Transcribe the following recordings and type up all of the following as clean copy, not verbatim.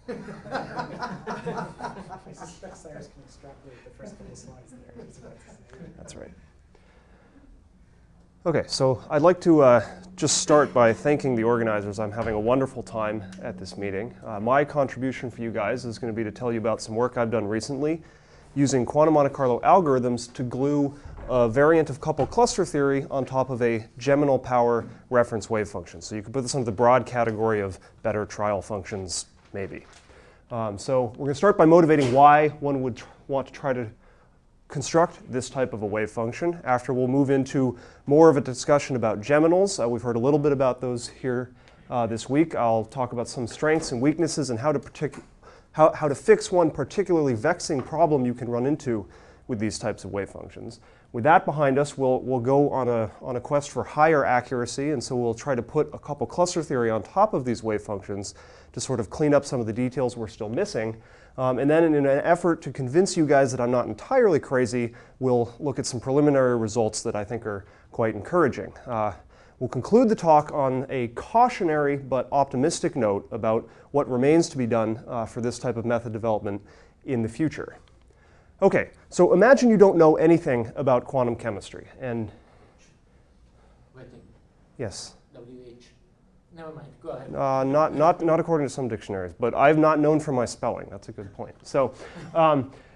I suspect Cyrus can extrapolate the first couple slides there. That's right. Okay, so I'd like to just start by thanking the organizers. I'm having a wonderful time at this meeting. My contribution for you guys is going to be to tell you about some work I've done recently using quantum Monte Carlo algorithms to glue a variant of coupled cluster theory on top of a geminal power reference wave function. So you could put this under the broad category of better trial functions, maybe. So we're going to start by motivating why one would want to try to construct this type of a wave function. After, we'll move into more of a discussion about geminals. We've heard a little bit about those here this week. I'll talk about some strengths and weaknesses and how to fix one particularly vexing problem you can run into with these types of wave functions. With that behind us, we'll go on a quest for higher accuracy, and so we'll try to put a couple cluster theory on top of these wave functions to sort of clean up some of the details we're still missing. And then in an effort to convince you guys that I'm not entirely crazy, we'll look at some preliminary results that I think are quite encouraging. We'll conclude the talk on a cautionary but optimistic note about what remains to be done for this type of method development in the future. Okay, so imagine you don't know anything about quantum chemistry. And Waiting. yes? WH. Never mind, go ahead. Not according to some dictionaries, but I've not known for my spelling. That's a good point. So,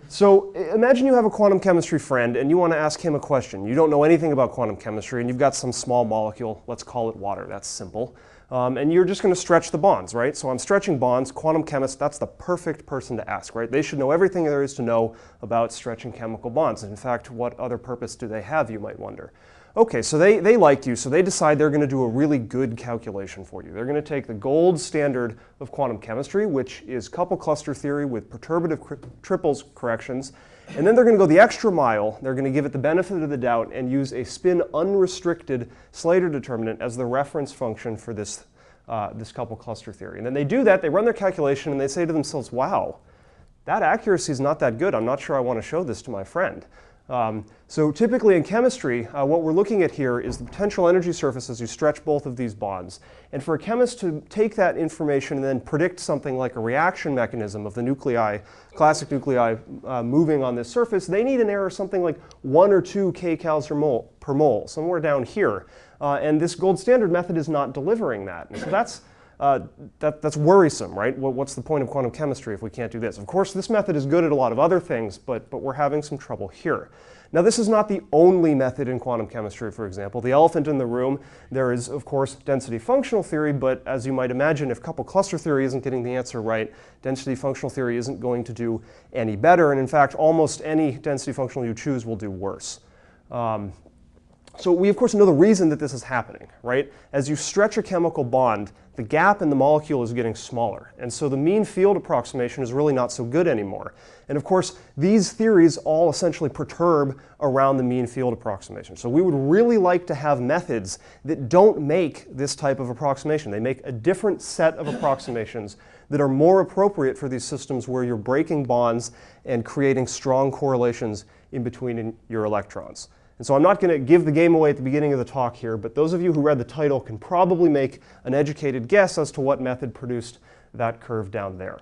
so imagine you have a quantum chemistry friend and you want to ask him a question. You don't know anything about quantum chemistry and you've got some small molecule, let's call it water, that's simple. And you're just going to stretch the bonds, right? So I'm stretching bonds, quantum chemist, that's the perfect person to ask, right? They should know everything there is to know about stretching chemical bonds. In fact, what other purpose do they have, you might wonder? Okay, so they like you, so they decide they're going to do a really good calculation for you. They're going to take the gold standard of quantum chemistry, which is coupled cluster theory with perturbative triples corrections, and then they're going to go the extra mile. They're going to give it the benefit of the doubt and use a spin unrestricted Slater determinant as the reference function for this coupled cluster theory. And then they do that, they run their calculation, and they say to themselves, wow, that accuracy is not that good. I'm not sure I want to show this to my friend. So typically in chemistry, what we're looking at here is the potential energy surface as you stretch both of these bonds. And for a chemist to take that information and then predict something like a reaction mechanism of the nuclei, classic nuclei moving on this surface, they need an error something like 1 or 2 kcals per mole, somewhere down here. And this gold standard method is not delivering that. And so that's worrisome, right? What's the point of quantum chemistry if we can't do this? Of course, this method is good at a lot of other things, but we're having some trouble here. Now, this is not the only method in quantum chemistry, for example. The elephant in the room, there is, of course, density functional theory, but as you might imagine, if coupled cluster theory isn't getting the answer right, density functional theory isn't going to do any better. And in fact, almost any density functional you choose will do worse. So we, of course, know the reason that this is happening, right? As you stretch a chemical bond, the gap in the molecule is getting smaller. And so the mean field approximation is really not so good anymore. And of course, these theories all essentially perturb around the mean field approximation. So we would really like to have methods that don't make this type of approximation. They make a different set of approximations that are more appropriate for these systems where you're breaking bonds and creating strong correlations in between your electrons. And so I'm not going to give the game away at the beginning of the talk here, but those of you who read the title can probably make an educated guess as to what method produced that curve down there.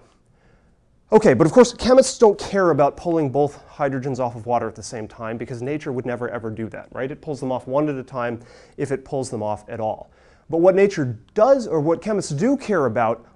Okay, but of course, chemists don't care about pulling both hydrogens off of water at the same time because nature would never ever do that, right? It pulls them off one at a time if it pulls them off at all. But what nature does, or what chemists do care about,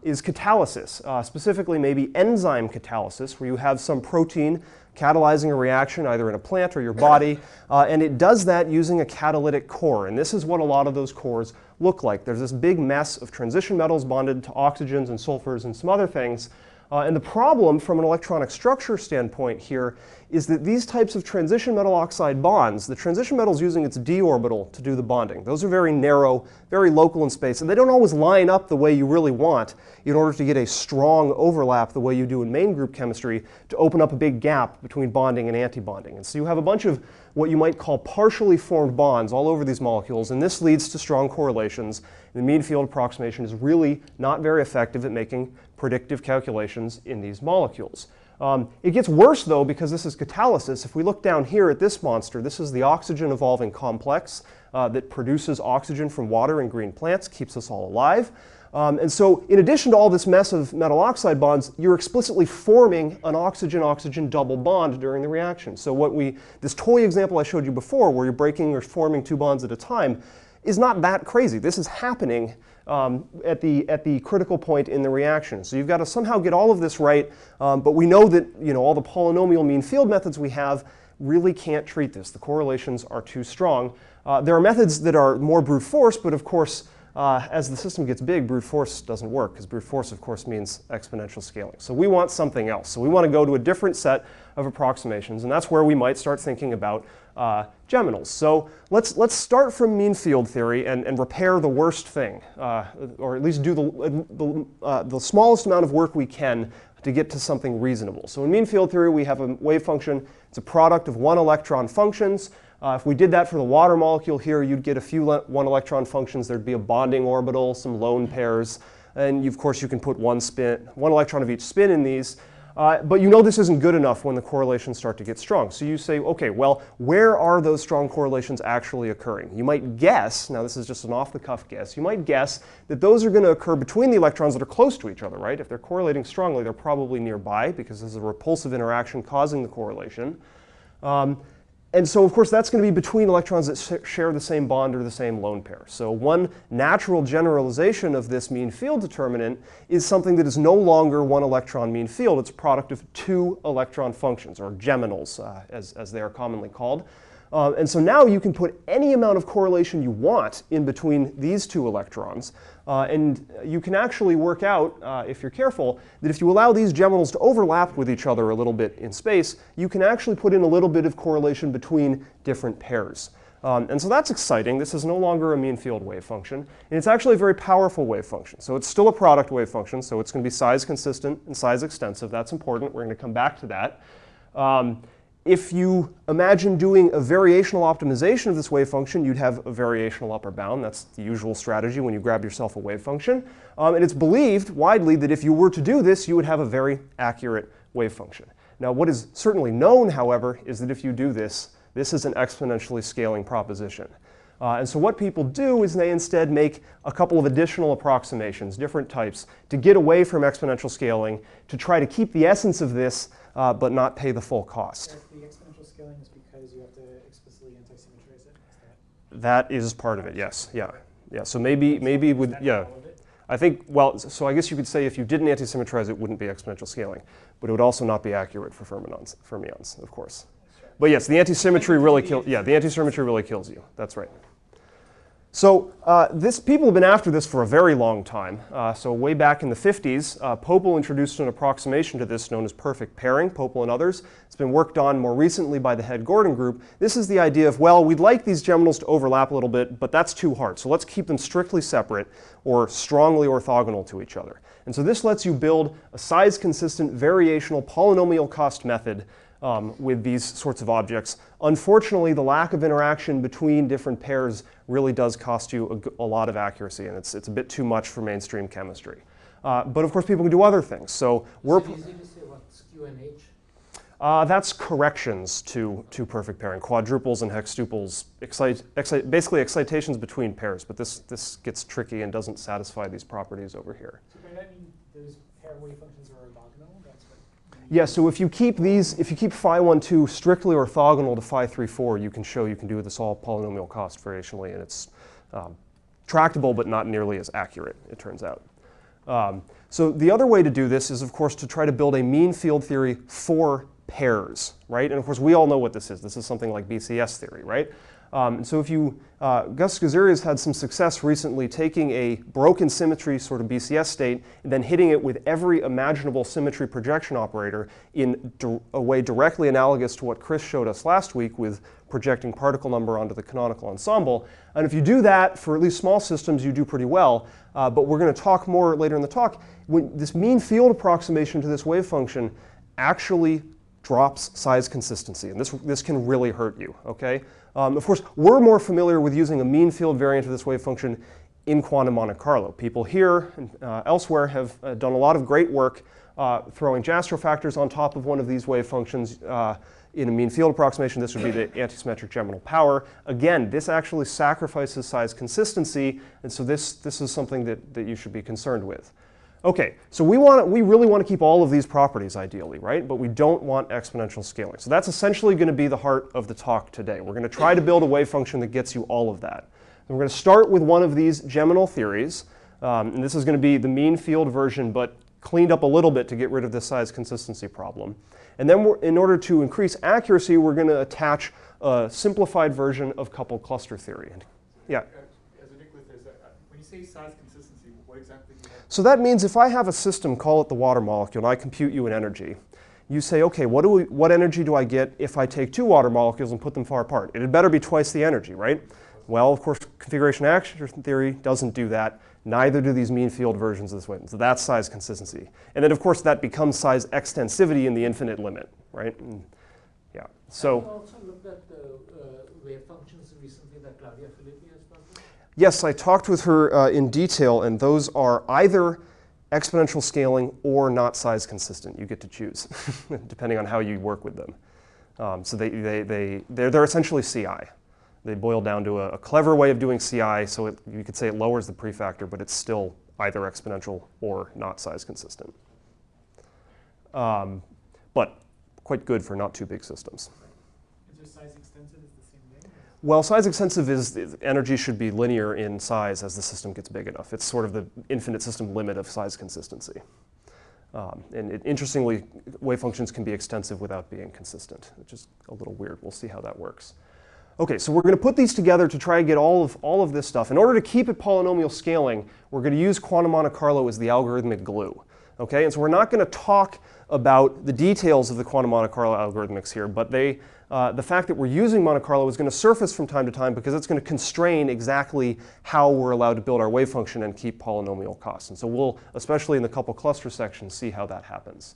is catalysis, specifically maybe enzyme catalysis, where you have some protein catalyzing a reaction either in a plant or your body, and it does that using a catalytic core. And this is what a lot of those cores look like. There's this big mess of transition metals bonded to oxygens and sulfurs and some other things. And the problem from an electronic structure standpoint here is that these types of transition metal oxide bonds, the transition metal is using its d orbital to do the bonding. Those are very narrow, very local in space, and they don't always line up the way you really want in order to get a strong overlap the way you do in main group chemistry to open up a big gap between bonding and antibonding. And so you have a bunch of what you might call partially formed bonds all over these molecules, and this leads to strong correlations. The mean field approximation is really not very effective at making predictive calculations in these molecules. It gets worse, though, because this is catalysis. If we look down here at this monster, this is the oxygen evolving complex that produces oxygen from water in green plants, keeps us all alive. And so in addition to all this mess of metal oxide bonds, you're explicitly forming an oxygen-oxygen double bond during the reaction. So this toy example I showed you before, where you're breaking or forming 2 bonds at a time, is not that crazy. This is happening at the critical point in the reaction. So you've got to somehow get all of this right, but we know that all the polynomial mean field methods we have really can't treat this. The correlations are too strong. There are methods that are more brute force, but of course, as the system gets big, brute force doesn't work, because brute force, of course, means exponential scaling. So we want something else. So we want to go to a different set of approximations, and that's where we might start thinking about geminals. So let's start from mean field theory and repair the worst thing, or at least do the smallest amount of work we can to get to something reasonable. So in mean field theory, we have a wave function. It's a product of 1 electron functions. If we did that for the water molecule here, you'd get a few 1 electron functions. There'd be a bonding orbital, some lone pairs, and of course you can put 1 electron of each spin in these. But this isn't good enough when the correlations start to get strong. So you say, okay, well, where are those strong correlations actually occurring? You might guess, now this is just an off-the-cuff guess, you might guess that those are going to occur between the electrons that are close to each other, right? If they're correlating strongly, they're probably nearby, because there's a repulsive interaction causing the correlation. And so, of course, that's going to be between electrons that share the same bond or the same lone pair. So one natural generalization of this mean field determinant is something that is no longer 1 electron mean field. It's a product of 2 electron functions, or geminals, as they are commonly called. And so now you can put any amount of correlation you want in between these 2 electrons. And you can actually work out, if you're careful, that if you allow these geminals to overlap with each other a little bit in space, you can actually put in a little bit of correlation between different pairs. And so that's exciting. This is no longer a mean field wave function. And it's actually a very powerful wave function. So it's still a product wave function. So it's going to be size consistent and size extensive. That's important. We're going to come back to that. If you imagine doing a variational optimization of this wave function, you'd have a variational upper bound. That's the usual strategy when you grab yourself a wave function. And it's believed widely that if you were to do this, you would have a very accurate wave function. Now, what is certainly known, however, is that if you do this, this is an exponentially scaling proposition. And so what people do is they instead make a couple of additional approximations, different types, to get away from exponential scaling, to try to keep the essence of this, but not pay the full cost. If the exponential scaling is because you have to explicitly antisymmetrize it? That is part of it, yes. Yeah. So maybe with, yeah. All of it? I think, well, so I guess you could say if you didn't antisymmetrize, it wouldn't be exponential scaling. But it would also not be accurate for fermions, of course. But yes, the antisymmetry really kills you. That's right. So people have been after this for a very long time. So way back in the 50s, Popel introduced an approximation to this known as perfect pairing, Popel and others. It's been worked on more recently by the Head-Gordon group. This is the idea of, well, we'd like these geminals to overlap a little bit, but that's too hard. So let's keep them strictly separate or strongly orthogonal to each other. And so this lets you build a size-consistent variational polynomial cost method with these sorts of objects. Unfortunately, the lack of interaction between different pairs really does cost you a lot of accuracy, and it's a bit too much for mainstream chemistry. But of course, people can do other things. So we're Is it easy to say what's Q and H? that's corrections to perfect pairing, quadruples and hextuples, basically excitations between pairs. But this gets tricky and doesn't satisfy these properties over here. So by that mean those pair wave functions are orthogonal? That's what. Yeah, so if you keep phi12 strictly orthogonal to phi34, you can show you can do this all polynomial cost variationally, and it's tractable but not nearly as accurate, it turns out. So the other way to do this is, of course, to try to build a mean field theory for pairs, right? And of course, we all know what this is. This is something like BCS theory, right? And so if you, Gus Gazeria's had some success recently taking a broken symmetry sort of BCS state and then hitting it with every imaginable symmetry projection operator in a way directly analogous to what Chris showed us last week with projecting particle number onto the canonical ensemble. And if you do that for at least small systems, you do pretty well. But we're going to talk more later in the talk. When this mean field approximation to this wave function actually drops size consistency, and this can really hurt you, okay? Of course, we're more familiar with using a mean field variant of this wave function in quantum Monte Carlo. People here and elsewhere have done a lot of great work throwing Jastrow factors on top of one of these wave functions in a mean field approximation. This would be the antisymmetric geminal power. Again, this actually sacrifices size consistency, and so this is something that you should be concerned with. Okay, so we really want to keep all of these properties ideally, right? But we don't want exponential scaling. So that's essentially going to be the heart of the talk today. We're going to try to build a wave function that gets you all of that. And we're going to start with one of these geminal theories. And this is going to be the mean field version, but cleaned up a little bit to get rid of this size consistency problem. And then in order to increase accuracy, we're going to attach a simplified version of coupled cluster theory. Yeah? As a Nicholas, when you say size consistency, what exactly do you have? So that means if I have a system, call it the water molecule, and I compute you an energy, you say, okay, what energy do I get if I take two water molecules and put them far apart? It had better be twice the energy, right? Well, of course, configuration action theory doesn't do that. Neither do these mean field versions of this way. So that's size consistency. And then, of course, that becomes size extensivity in the infinite limit, right? And yeah. So. Have you also looked at the wave functions recently that Claudia Filippi has published? Yes, I talked with her in detail, and those are either exponential scaling or not size consistent. You get to choose, depending on how you work with them. So they're essentially CI. They boil down to a clever way of doing CI, so you could say it lowers the prefactor, but it's still either exponential or not size consistent. But quite good for not too big systems. Is there size extensive is the same way? Well, size extensive is energy should be linear in size as the system gets big enough. It's sort of the infinite system limit of size consistency. Interestingly, wave functions can be extensive without being consistent, which is a little weird. We'll see how that works. Okay, so we're going to put these together to try and get all of this stuff. In order to keep it polynomial scaling, we're going to use quantum Monte Carlo as the algorithmic glue. Okay, and so we're not going to talk about the details of the quantum Monte Carlo algorithmics here, but the fact that we're using Monte Carlo is going to surface from time to time because it's going to constrain exactly how we're allowed to build our wave function and keep polynomial costs. And so we'll, especially in the couple cluster section, see how that happens.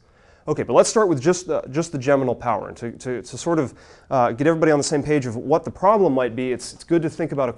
Okay, but let's start with just the geminal power. And to sort of get everybody on the same page of what the problem might be, it's good to think about a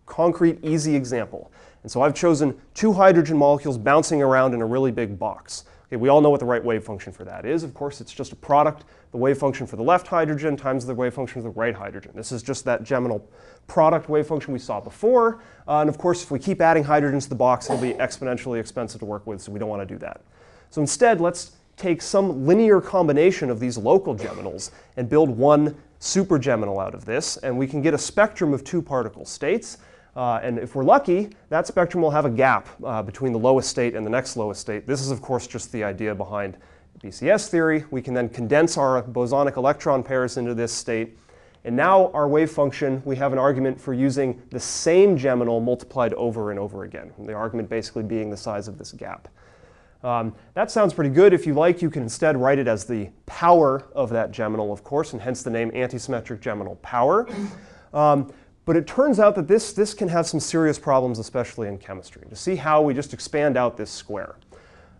concrete, easy example. And so I've chosen two hydrogen molecules bouncing around in a really big box. Okay, we all know what the right wave function for that is. Of course, it's just a product, the wave function for the left hydrogen times the wave function for the right hydrogen. This is just that geminal product wave function we saw before. And of course, if we keep adding hydrogens to the box, it'll be exponentially expensive to work with, so we don't want to do that. So instead, let's take some linear combination of these local geminals and build one supergeminal out of this, and we can get a spectrum of two particle states. And if we're lucky, that spectrum will have a gap between the lowest state and the next lowest state. This is, of course, just the idea behind BCS theory. We can then condense our bosonic electron pairs into this state. And now our wave function, we have an argument for using the same geminal multiplied over and over again. The argument basically being the size of this gap. That sounds pretty good. If you like, you can instead write it as the power of that geminal, of course, and hence the name antisymmetric geminal power. But it turns out that this can have some serious problems, especially in chemistry. To see how we just expand out this square.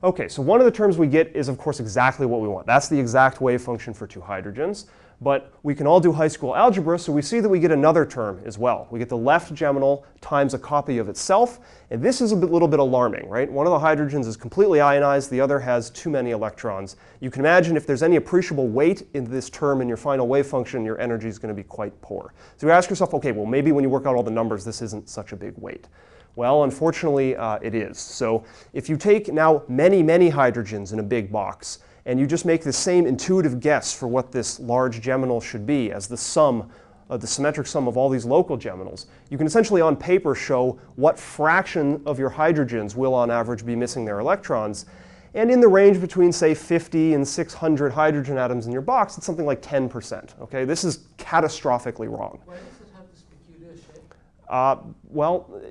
Okay, so one of the terms we get is, of course, exactly what we want. That's the exact wave function for two hydrogens. But we can all do high school algebra, so we see that we get another term as well. We get the left geminal times a copy of itself. And this is a little bit alarming, right? One of the hydrogens is completely ionized. The other has too many electrons. You can imagine if there's any appreciable weight in this term in your final wave function, your energy is going to be quite poor. So you ask yourself, okay, well, maybe when you work out all the numbers, this isn't such a big weight. Well, unfortunately, it is. So if you take now many, many hydrogens in a big box, and you just make the same intuitive guess for what this large geminal should be as the sum of the symmetric sum of all these local geminals, you can essentially on paper show what fraction of your hydrogens will on average be missing their electrons. And in the range between, say, 50 and 600 hydrogen atoms in your box, it's something like 10%. Okay? This is catastrophically wrong. Why does it have this peculiar shape? Well,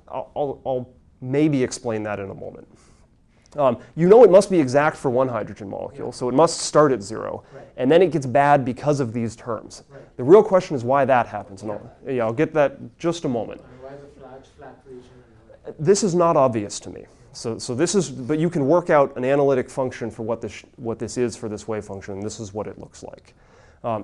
I'll maybe explain that in a moment. You know it must be exact for one hydrogen molecule, so it must start at 0. Right. And then it gets bad because of these terms. Right. The real question is why that happens. And I'll get that just a moment. And why the flat region? This is not obvious to me. So this is, but you can work out an analytic function for what this is for this wave function, and this is what it looks like.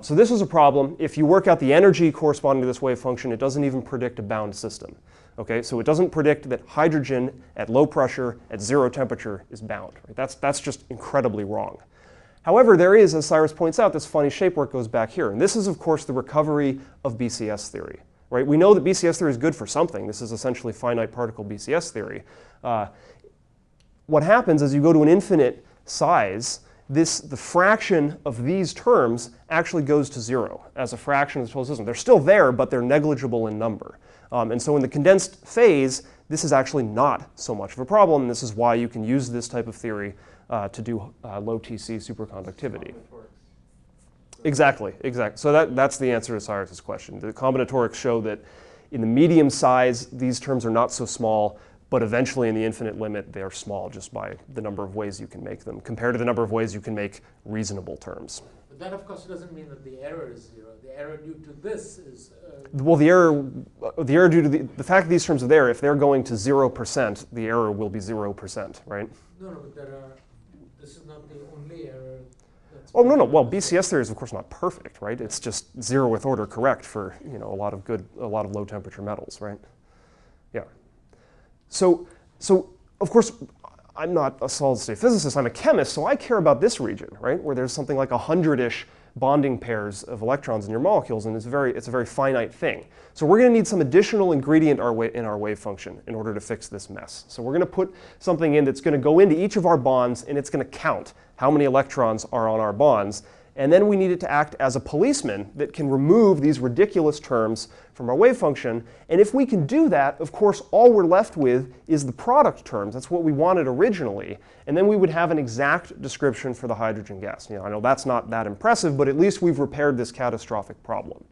So this is a problem. If you work out the energy corresponding to this wave function, it doesn't even predict a bound system. Okay, so it doesn't predict that hydrogen at low pressure at 0 temperature is bound. Right? That's just incredibly wrong. However, there is, as Cyrus points out, this funny shape where it goes back here. And this is, of course, the recovery of BCS theory. Right? We know that BCS theory is good for something. This is essentially finite particle BCS theory. What happens is you go to an infinite size, the fraction of these terms actually goes to 0 as a fraction of the total system. They're still there, but they're negligible in number. And so in the condensed phase, this is actually not so much of a problem. And this is why you can use this type of theory to do low TC superconductivity. Exactly. So that's the answer to Cyrus's question. The combinatorics show that in the medium size, these terms are not so small, but eventually in the infinite limit, they are small just by the number of ways you can make them, compared to the number of ways you can make reasonable terms. But that, of course, doesn't mean that the error is 0. The error due to this is... Well, the error due to the fact that these terms are there, if they're going to 0%, the error will be 0%, right? No, but this is not the only error. Oh, no. Well, BCS theory is, of course, not perfect, right? It's just 0th order correct for, a lot of low temperature metals, right? Yeah. So of course, I'm not a solid state physicist, I'm a chemist, so I care about this region, right? Where there's something like 100-ish bonding pairs of electrons in your molecules, and it's a very finite thing. So we're going to need some additional ingredient in our wave function in order to fix this mess. So we're going to put something in that's going to go into each of our bonds, and it's going to count how many electrons are on our bonds. And then we need it to act as a policeman that can remove these ridiculous terms from our wave function. And if we can do that, of course, all we're left with is the product terms. That's what we wanted originally. And then we would have an exact description for the hydrogen gas. I know that's not that impressive, but at least we've repaired this catastrophic problem.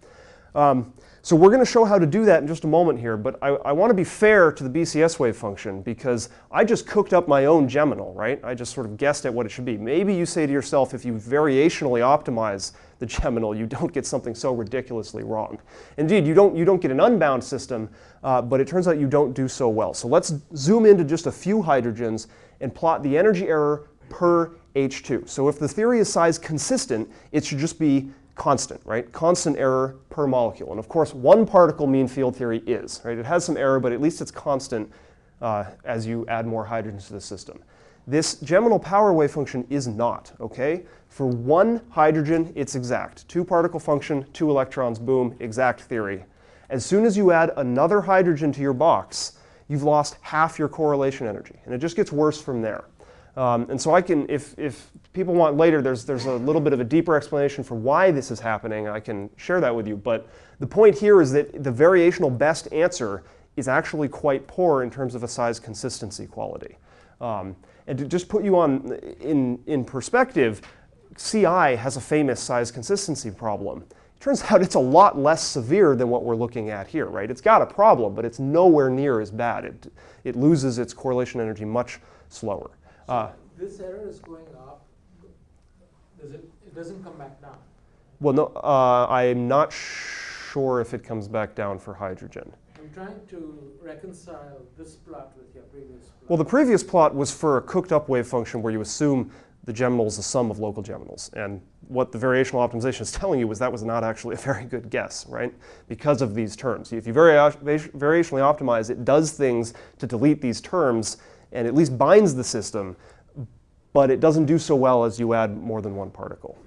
So we're going to show how to do that in just a moment here, but I want to be fair to the BCS wave function because I just cooked up my own Geminal, right? I just sort of guessed at what it should be. Maybe you say to yourself, if you variationally optimize the Geminal, you don't get something so ridiculously wrong. Indeed, you don't get an unbound system, but it turns out you don't do so well. So let's zoom into just a few hydrogens and plot the energy error per H2. So if the theory is size consistent, it should just be constant, right? Constant error per molecule. And of course, one particle mean field theory is, right? It has some error, but at least it's constant as you add more hydrogens to the system. This Geminal power wave function is not, okay? For one hydrogen, it's exact. 2 particle function, 2 electrons, boom, exact theory. As soon as you add another hydrogen to your box, you've lost half your correlation energy. And it just gets worse from there. And so I can, if people want later, there's a little bit of a deeper explanation for why this is happening. I can share that with you. But the point here is that the variational best answer is actually quite poor in terms of a size consistency quality. And to just put you in perspective, CI has a famous size consistency problem. It turns out it's a lot less severe than what we're looking at here, right? It's got a problem, but it's nowhere near as bad. It loses its correlation energy much slower. This error is going up. It doesn't come back down. Well, no, I'm not sure if it comes back down for hydrogen. I'm trying to reconcile this plot with your previous plot. Well, the previous plot was for a cooked up wave function where you assume the Geminal is the sum of local Geminals. And what the variational optimization is telling you is that was not actually a very good guess, right? Because of these terms. If you variationally optimize, it does things to delete these terms and at least binds the system, but it doesn't do so well as you add more than one particle.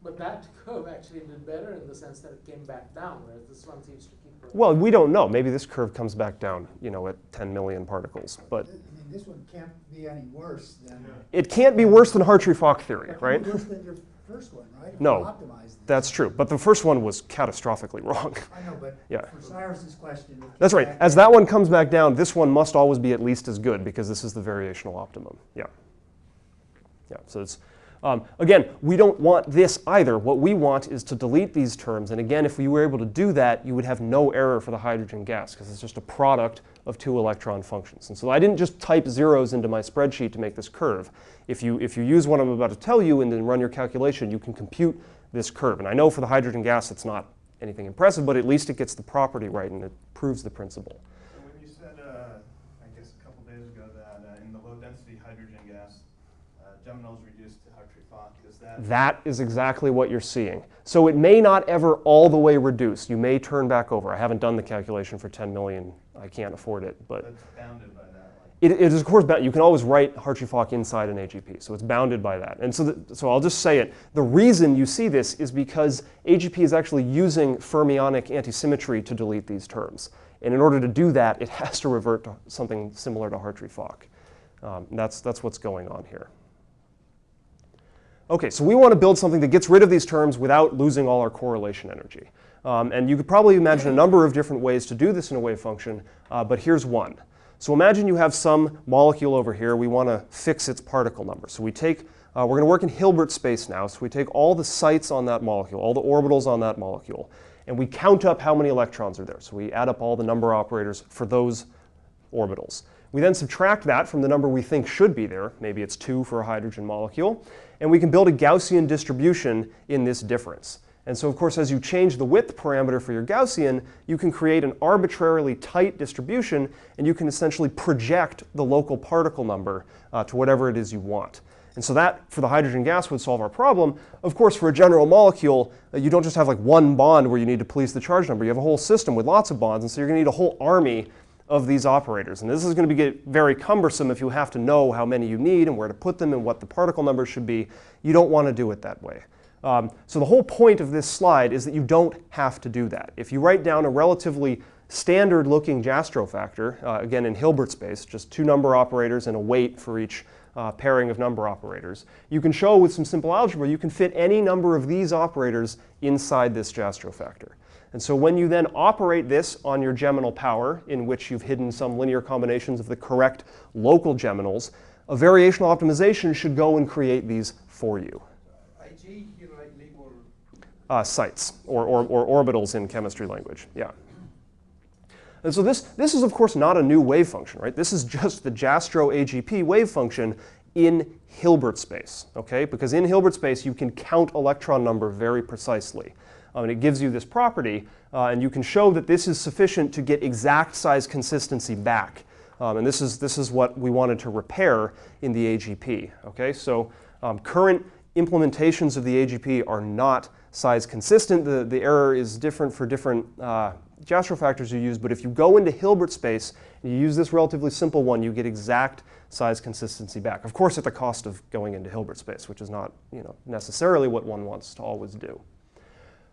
But that curve actually did better in the sense that it came back down, whereas this one seems to keep going. Well, we don't know. Maybe this curve comes back down, at 10 million particles. But I mean, this one can't be any worse than... It can't be worse than Hartree-Fock theory, right? Worse than your first one, right? If No, you optimize this. that's true. But the first one was catastrophically wrong. I know, but Yeah. for Cyrus's question... it That's came right. back As down. that one comes back down, this one must always be at least as good because this is the variational optimum. Yeah. So it's, again, we don't want this either. What we want is to delete these terms. And again, if we were able to do that, you would have no error for the hydrogen gas because it's just a product of 2 electron functions. And so I didn't just type zeros into my spreadsheet to make this curve. If you use what I'm about to tell you and then run your calculation, you can compute this curve. And I know for the hydrogen gas it's not anything impressive, but at least it gets the property right and it proves the principle. So when you said, I guess a couple days ago, that in the low density hydrogen gas, geminals reduced to Hartree-Fock? Is that? That is exactly what you're seeing. So it may not ever all the way reduce. You may turn back over. I haven't done the calculation for 10 million. I can't afford it, but That's bounded by that. it is of course bound. You can always write Hartree-Fock inside an AGP, so it's bounded by that. And so I'll just say it. The reason you see this is because AGP is actually using fermionic antisymmetry to delete these terms. And in order to do that, it has to revert to something similar to Hartree-Fock. That's what's going on here. Okay, so we want to build something that gets rid of these terms without losing all our correlation energy. And you could probably imagine a number of different ways to do this in a wave function, but here's one. So imagine you have some molecule over here. We want to fix its particle number. So we take, we're going to work in Hilbert space now. So we take all the sites on that molecule, all the orbitals on that molecule, and we count up how many electrons are there. So we add up all the number operators for those orbitals. We then subtract that from the number we think should be there. Maybe it's 2 for a hydrogen molecule. And we can build a Gaussian distribution in this difference. And so, of course, as you change the width parameter for your Gaussian, you can create an arbitrarily tight distribution, and you can essentially project the local particle number to whatever it is you want. And so that, for the hydrogen gas, would solve our problem. Of course, for a general molecule, you don't just have like one bond where you need to please the charge number. You have a whole system with lots of bonds, and so you're going to need a whole army of these operators. And this is going to get very cumbersome if you have to know how many you need and where to put them and what the particle number should be. You don't want to do it that way. So the whole point of this slide is that you don't have to do that. If you write down a relatively standard-looking Jastrow factor, again in Hilbert space, just 2 number operators and a weight for each pairing of number operators, you can show with some simple algebra you can fit any number of these operators inside this Jastrow factor. And so when you then operate this on your geminal power, in which you've hidden some linear combinations of the correct local geminals, a variational optimization should go and create these for you. Sites, or orbitals in chemistry language, yeah. And so this is, of course, not a new wave function, right? This is just the Jastrow AGP wave function in Hilbert space, okay? Because in Hilbert space, you can count electron number very precisely. And it gives you this property, and you can show that this is sufficient to get exact size consistency back. And this is what we wanted to repair in the AGP, okay? So current implementations of the AGP are not size consistent. The error is different for different Jastrow factors you use, but if you go into Hilbert space and you use this relatively simple one, you get exact size consistency back. Of course, at the cost of going into Hilbert space, which is not, necessarily what one wants to always do.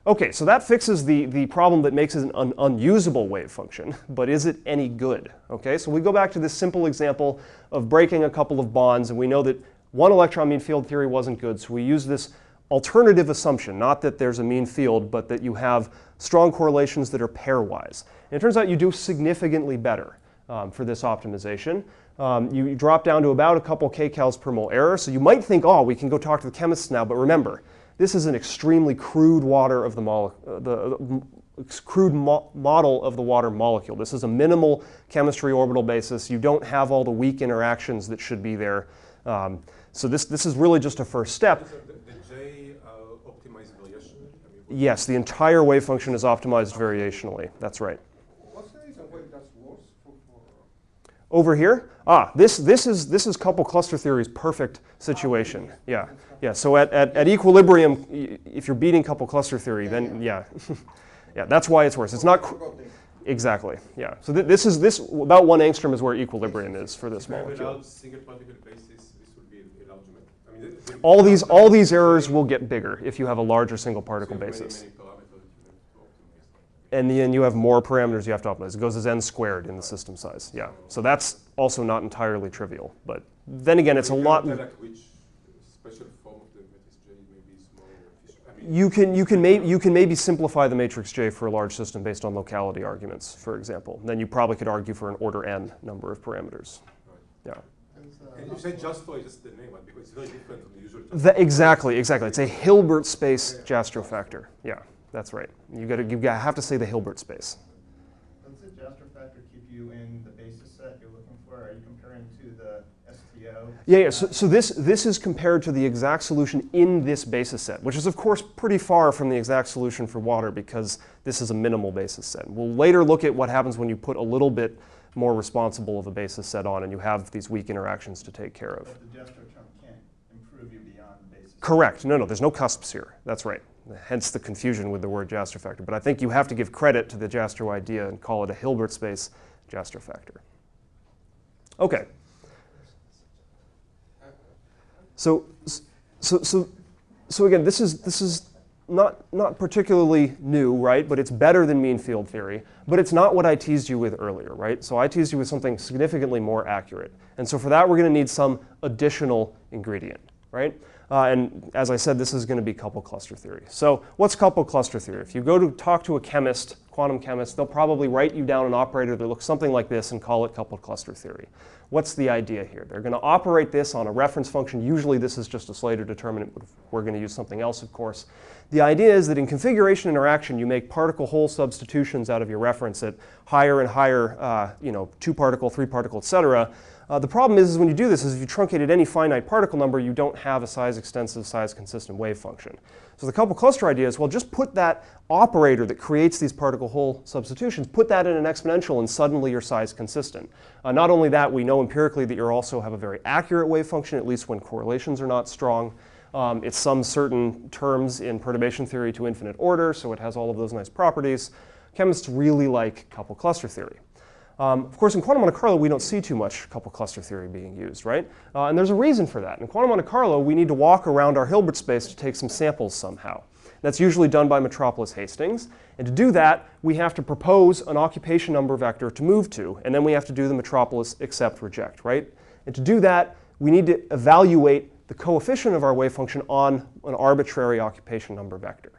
Okay, so that fixes the problem that makes it an unusable wave function, but is it any good? Okay, so we go back to this simple example of breaking a couple of bonds, and we know that one electron mean field theory wasn't good, so we use this alternative assumption, not that there's a mean field, but that you have strong correlations that are pairwise. And it turns out you do significantly better for this optimization. You drop down to about a couple kcals per mole error, so you might think, oh, we can go talk to the chemists now, but remember, this is an extremely crude water of the crude model of the water molecule. This is a minimal chemistry orbital basis. You don't have all the weak interactions that should be there. So this is really just a first step. The J optimized variation? Yes, the entire wave function is optimized variationally. That's right. What's the reason why that's worse for Over here, this is couple cluster theory's perfect situation. Yeah. So at equilibrium, if you're beating couple cluster theory, then yeah, that's why it's worse. It's not exactly. Yeah. So this about 1 angstrom is where equilibrium is for this molecule. Without single particle basis, this would be enlargement. All these errors will get bigger if you have a larger single particle basis. Many parameters you have to optimize. And then you have more parameters you have to optimize. It goes as n squared in the system size. Yeah. So that's also not entirely trivial. But then again, it's a lot. Which special form of the matrix J may be smaller. You can maybe simplify the matrix J for a large system based on locality arguments, for example. Then you probably could argue for an order n number of parameters. Right. Yeah. And you say Jastrow is just the name, because it's very different from the usual. Exactly. It's a Hilbert space Jastrow factor. Yeah, that's right. You have to say the Hilbert space. Does the Jastrow factor keep you in the basis set you're looking for? Are you comparing to the STO? Yeah. So this is compared to the exact solution in this basis set, which is of course pretty far from the exact solution for water because this is a minimal basis set. We'll later look at what happens when you put a little bit more responsible of a basis set on and you have these weak interactions to take care of. But the Jastrow term can't beyond the basis. Correct. No, there's no cusps here. That's right. Hence the confusion with the word Jastrow factor. But I think you have to give credit to the Jastrow idea and call it a Hilbert space Jastrow factor. Okay. So again, this is not particularly new, right? But it's better than mean field theory. But it's not what I teased you with earlier, right? So I teased you with something significantly more accurate. And so for that, we're going to need some additional ingredient, right? And as I said, this is going to be coupled cluster theory. So what's coupled cluster theory? If you go to talk to a chemist, quantum chemist, they'll probably write you down an operator that looks something like this and call it coupled cluster theory. What's the idea here? They're going to operate this on a reference function. Usually this is just a Slater determinant, but we're going to use something else, of course. The idea is that in configuration interaction, you make particle-hole substitutions out of your reference at higher and higher, 2-particle, 3-particle, et cetera. The problem is when you do this is if you truncated any finite particle number, you don't have a size-extensive, size-consistent wave function. So the coupled cluster idea is, well, just put that operator that creates these particle-hole substitutions, put that in an exponential, and suddenly you're size-consistent. Not only that, we know empirically that you also have a very accurate wave function, at least when correlations are not strong. It sums certain terms in perturbation theory to infinite order, so it has all of those nice properties. Chemists really like coupled cluster theory. Of course, in quantum Monte Carlo, we don't see too much coupled cluster theory being used, right? And there's a reason for that. In quantum Monte Carlo, we need to walk around our Hilbert space to take some samples somehow. That's usually done by Metropolis Hastings. And to do that, we have to propose an occupation number vector to move to, and then we have to do the Metropolis accept reject, right? And to do that, we need to evaluate the coefficient of our wave function on an arbitrary occupation number vector.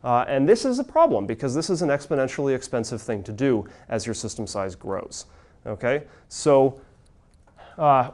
And this is a problem because this is an exponentially expensive thing to do as your system size grows. Okay? So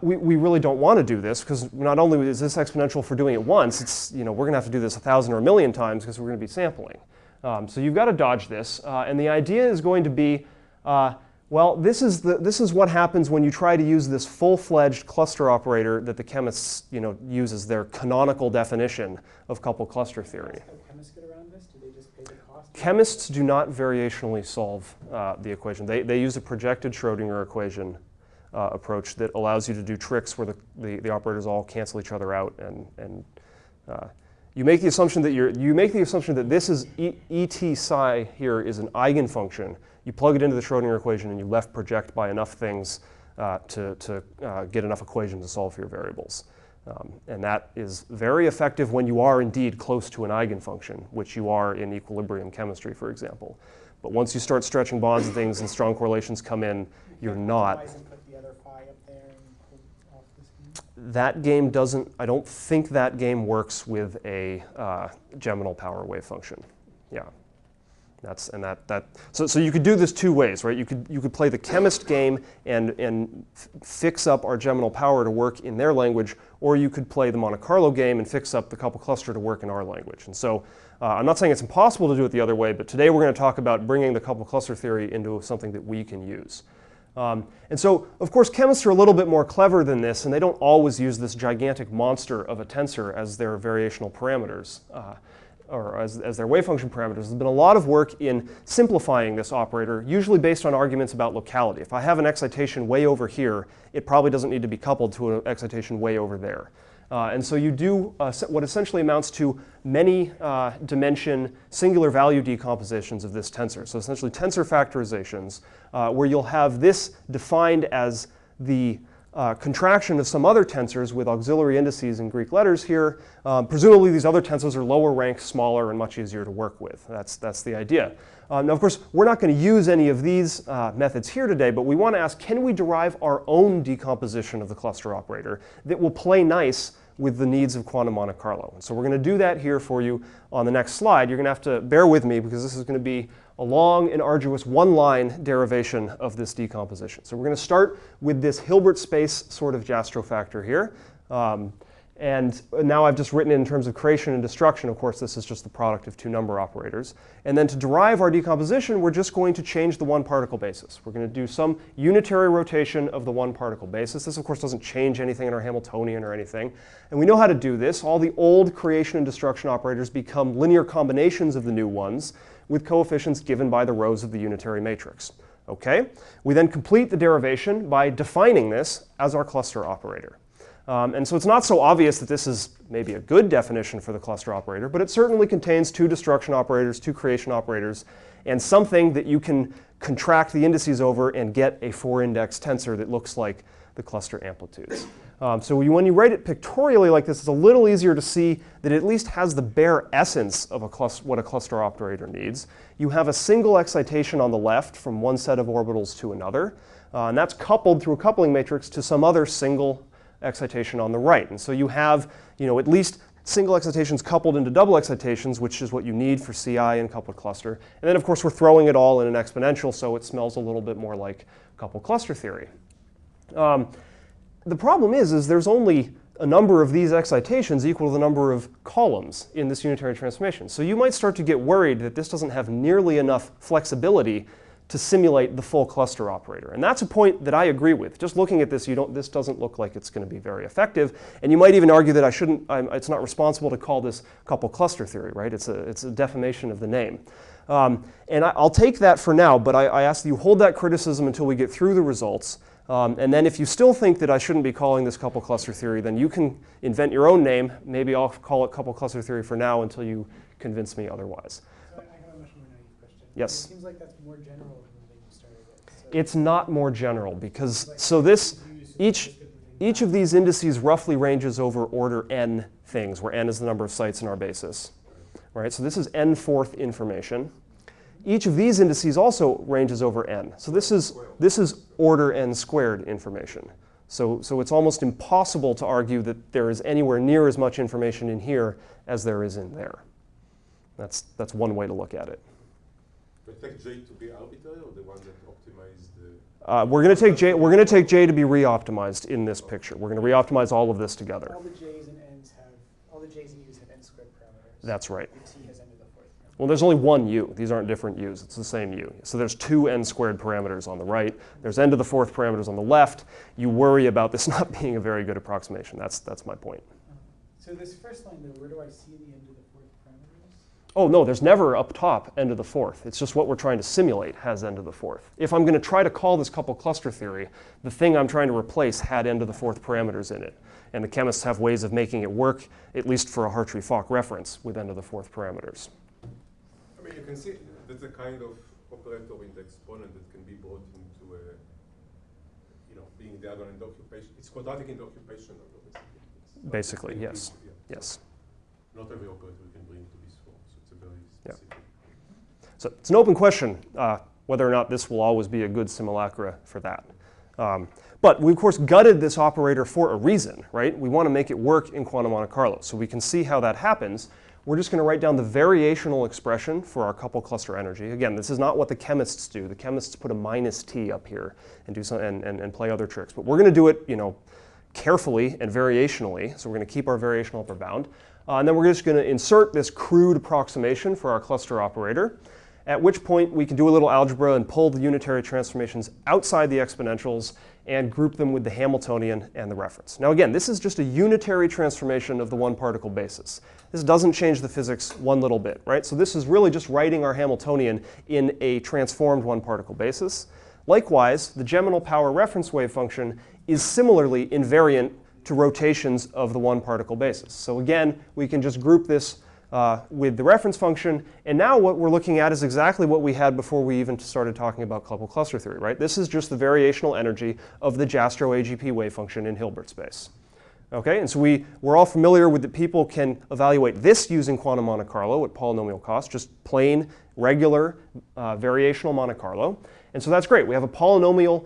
we really don't want to do this because not only is this exponential for doing it once, it's, we're going to have to do this 1,000 or 1,000,000 times because we're going to be sampling. So you've got to dodge this. And the idea is going to be, well, this is what happens when you try to use this full-fledged cluster operator that the chemists use as their canonical definition of coupled cluster theory. How do chemists get around this? Do they just pay the cost? Chemists do not variationally solve the equation. They use a projected Schrodinger equation approach that allows you to do tricks where the operators all cancel each other out, and you make the assumption that this is ET psi here is an eigenfunction. You plug it into the Schrodinger equation and you left project by enough things to get enough equations to solve for your variables. And that is very effective when you are indeed close to an eigenfunction, which you are in equilibrium chemistry, for example. But once you start stretching bonds and things and strong correlations come in, you're not. And put the other phi up there and pull off this game? That game doesn't, I don't think that game works with a geminal power wave function. Yeah. So you could do this two ways, right? You could play the chemist game and fix up our geminal power to work in their language, or you could play the Monte Carlo game and fix up the coupled cluster to work in our language. And so I'm not saying it's impossible to do it the other way, but today we're going to talk about bringing the coupled cluster theory into something that we can use. And so, of course, chemists are a little bit more clever than this, and they don't always use this gigantic monster of a tensor as their variational parameters. Or as their wave function parameters. There's been a lot of work in simplifying this operator, usually based on arguments about locality. If I have an excitation way over here, it probably doesn't need to be coupled to an excitation way over there. And so you do what essentially amounts to many dimension singular value decompositions of this tensor. So essentially tensor factorizations where you'll have this defined as the contraction of some other tensors with auxiliary indices in Greek letters here. Presumably these other tensors are lower ranked, smaller, and much easier to work with. That's the idea. Now, of course, we're not going to use any of these methods here today, but we want to ask, can we derive our own decomposition of the cluster operator that will play nice with the needs of quantum Monte Carlo? And so we're going to do that here for you on the next slide. You're going to have to bear with me because this is going to be a long and arduous one-line derivation of this decomposition. So we're going to start with this Hilbert space sort of Jastrow factor here. And now I've just written it in terms of creation and destruction. Of course, this is just the product of two number operators. And then to derive our decomposition, we're just going to change the one particle basis. We're going to do some unitary rotation of the one particle basis. This, of course, doesn't change anything in our Hamiltonian or anything. And we know how to do this. All the old creation and destruction operators become linear combinations of the new ones with coefficients given by the rows of the unitary matrix. Okay? We then complete the derivation by defining this as our cluster operator. And so it's not so obvious that this is maybe a good definition for the cluster operator, but it certainly contains two destruction operators, two creation operators, and something that you can contract the indices over and get a 4-index tensor that looks like the cluster amplitudes. So when you write it pictorially like this, it's a little easier to see that it at least has the bare essence of what a cluster operator needs. You have a single excitation on the left from one set of orbitals to another, and that's coupled through a coupling matrix to some other single excitation on the right. And so you have, at least single excitations coupled into double excitations, which is what you need for CI and coupled cluster. And then, of course, we're throwing it all in an exponential, so it smells a little bit more like coupled cluster theory. The problem is there's only a number of these excitations equal to the number of columns in this unitary transformation. So you might start to get worried that this doesn't have nearly enough flexibility to simulate the full cluster operator. And that's a point that I agree with. Just looking at this, this doesn't look like it's going to be very effective. And you might even argue that it's not responsible to call this coupled cluster theory, right? It's a defamation of the name. And I'll take that for now, but I ask that you hold that criticism until we get through the results. And then if you still think that I shouldn't be calling this coupled cluster theory, then you can invent your own name. Maybe I'll call it coupled cluster theory for now until you convince me otherwise. So I have a much more naive question. Yes? It seems like that's more general than you started with. So It's not more general because, each each of these indices roughly ranges over order n things, where n is the number of sites in our basis. Right? So this is n-fourth information. Each of these indices also ranges over n. So this is order n squared information. So it's almost impossible to argue that there is anywhere near as much information in here as there is in there. That's one way to look at it. But take J to be arbitrary, or the one that optimized the... We're going to take J to be re-optimized in this picture. We're going to re-optimize all of this together. all the J's and N's have, all the J's and U's have n squared parameters. That's right. The T has n to the fourth parameter. Well, there's only one U. These aren't different U's. It's the same U. So there's two n squared parameters on the right. There's n to the fourth parameters on the left. You worry about this not being a very good approximation. That's my point. So this first line, though, where do I see the n to the fourth parameters? Oh, no, there's never up top n to the fourth. It's just what we're trying to simulate has n to the fourth. If I'm going to try to call this coupled cluster theory, the thing I'm trying to replace had n to the fourth parameters in it. And the chemists have ways of making it work, at least for a Hartree-Fock reference, with n to the fourth parameters. I mean, you can see that's a kind of operator in the exponent that can be brought into a, being diagonal in the occupation. It's quadratic in the occupation, Basically, yes. Yeah. Yes. Not every operator we can bring to this form, so it's a very specific. So it's an open question whether or not this will always be a good simulacra for that. But we, of course, gutted this operator for a reason, right? We want to make it work in quantum Monte Carlo. So we can see how that happens. We're just going to write down the variational expression for our coupled cluster energy. Again, this is not what the chemists do. The chemists put a minus t up here and do some, and play other tricks. But we're going to do it, carefully and variationally. So we're going to keep our variational upper bound. And then we're just going to insert this crude approximation for our cluster operator, at which point we can do a little algebra and pull the unitary transformations outside the exponentials and group them with the Hamiltonian and the reference. Now again, this is just a unitary transformation of the one particle basis. This doesn't change the physics one little bit, right? So this is really just writing our Hamiltonian in a transformed one particle basis. Likewise, the Geminal power reference wave function is similarly invariant to rotations of the one particle basis. So again, we can just group this with the reference function. And now what we're looking at is exactly what we had before we even started talking about coupled cluster theory, right? This is just the variational energy of the Jastrow AGP wave function in Hilbert space. Okay, and so we're all familiar with that people can evaluate this using quantum Monte Carlo at polynomial cost, just plain, regular, variational Monte Carlo. And so that's great. We have a polynomial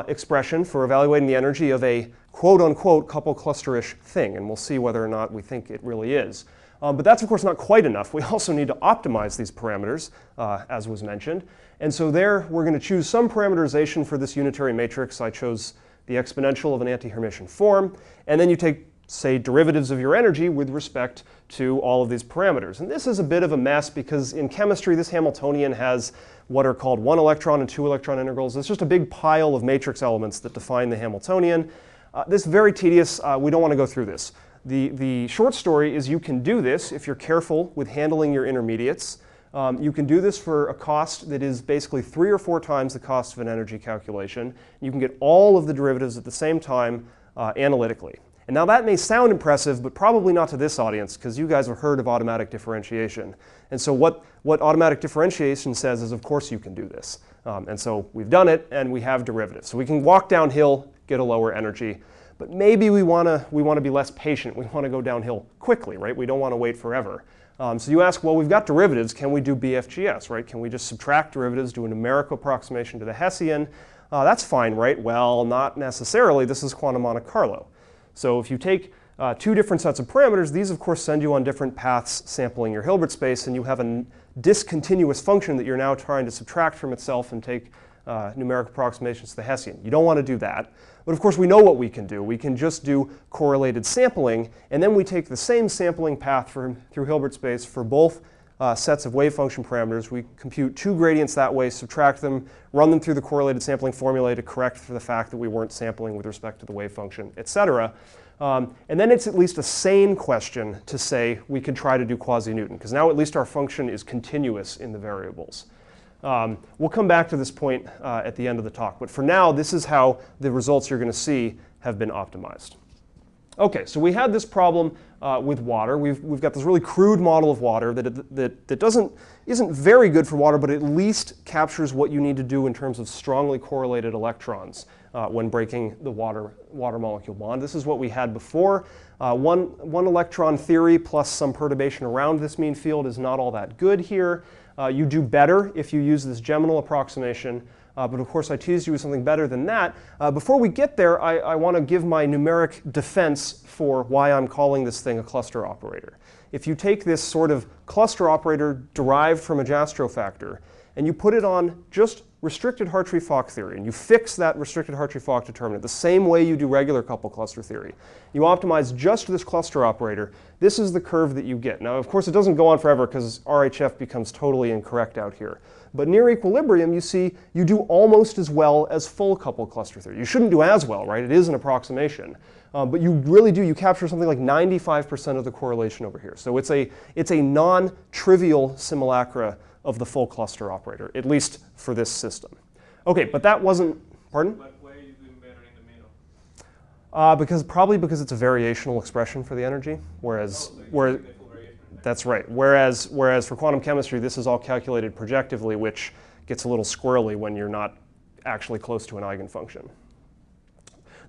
expression for evaluating the energy of a quote-unquote coupled cluster-ish thing, and we'll see whether or not we think it really is. But that's, of course, not quite enough. We also need to optimize these parameters, as was mentioned. And so there, we're going to choose some parameterization for this unitary matrix. I chose the exponential of an anti-Hermitian form. And then you take, say, derivatives of your energy with respect to all of these parameters. And this is a bit of a mess because in chemistry, this Hamiltonian has what are called 1 electron and 2 electron integrals. It's just a big pile of matrix elements that define the Hamiltonian. This is very tedious. We don't want to go through this. The short story is you can do this if you're careful with handling your intermediates. You can do this for a cost that is basically 3 or 4 times the cost of an energy calculation. You can get all of the derivatives at the same time analytically. And now that may sound impressive, but probably not to this audience, because you guys have heard of automatic differentiation. And so what automatic differentiation says is, of course, you can do this. And so we've done it, and we have derivatives. So we can walk downhill, get a lower energy. But maybe we want to be less patient. We want to go downhill quickly, right? We don't want to wait forever. So you ask, well, we've got derivatives. Can we do BFGS, right? Can we just subtract derivatives, do a numerical approximation to the Hessian? That's fine, right? Well, not necessarily. This is quantum Monte Carlo. So if you take two different sets of parameters, these, of course, send you on different paths sampling your Hilbert space, and you have a discontinuous function that you're now trying to subtract from itself and take numeric approximations to the Hessian. You don't want to do that. But of course, we know what we can do. We can just do correlated sampling, and then we take the same sampling path through Hilbert space for both sets of wave function parameters. We compute two gradients that way, subtract them, run them through the correlated sampling formula to correct for the fact that we weren't sampling with respect to the wave function, et cetera. And then it's at least a sane question to say we could try to do quasi-Newton, because now at least our function is continuous in the variables. We'll come back to this point at the end of the talk, but for now, this is how the results you're going to see have been optimized. Okay, so we had this problem with water. We've got this really crude model of water that isn't very good for water, but at least captures what you need to do in terms of strongly correlated electrons when breaking the water molecule bond. This is what we had before. One electron theory plus some perturbation around this mean field is not all that good here. You do better if you use this Geminal approximation. But of course, I teased you with something better than that. Before we get there, I want to give my numeric defense for why I'm calling this thing a cluster operator. If you take this sort of cluster operator derived from a Jastrow factor, and you put it on just restricted Hartree-Fock theory, and you fix that restricted Hartree-Fock determinant the same way you do regular coupled cluster theory, you optimize just this cluster operator, this is the curve that you get. Now, of course, it doesn't go on forever because RHF becomes totally incorrect out here. But near equilibrium, you see you do almost as well as full coupled cluster theory. You shouldn't do as well, right? It is an approximation. But you really do. You capture something like 95% of the correlation over here. So it's a non-trivial simulacra of the full cluster operator, at least for this system. Okay, but that wasn't, pardon? But why are you doing better in the middle? Probably because it's a variational expression for the energy, whereas, So that's right. Whereas for quantum chemistry, this is all calculated projectively, which gets a little squirrely when you're not actually close to an eigenfunction.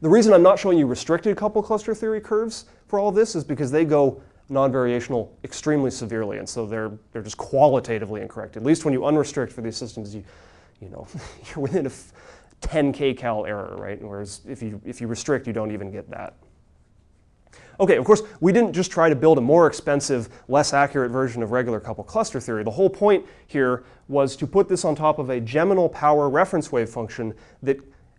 The reason I'm not showing you restricted coupled cluster theory curves for all of this is because they go non-variational extremely severely, and so they're just qualitatively incorrect. At least when you unrestrict for these systems, you know you're within a 10 kcal error, right? Whereas if you restrict, you don't even get that. Okay, of course, we didn't just try to build a more expensive, less accurate version of regular coupled cluster theory. The whole point here was to put this on top of a Geminal power reference wave function that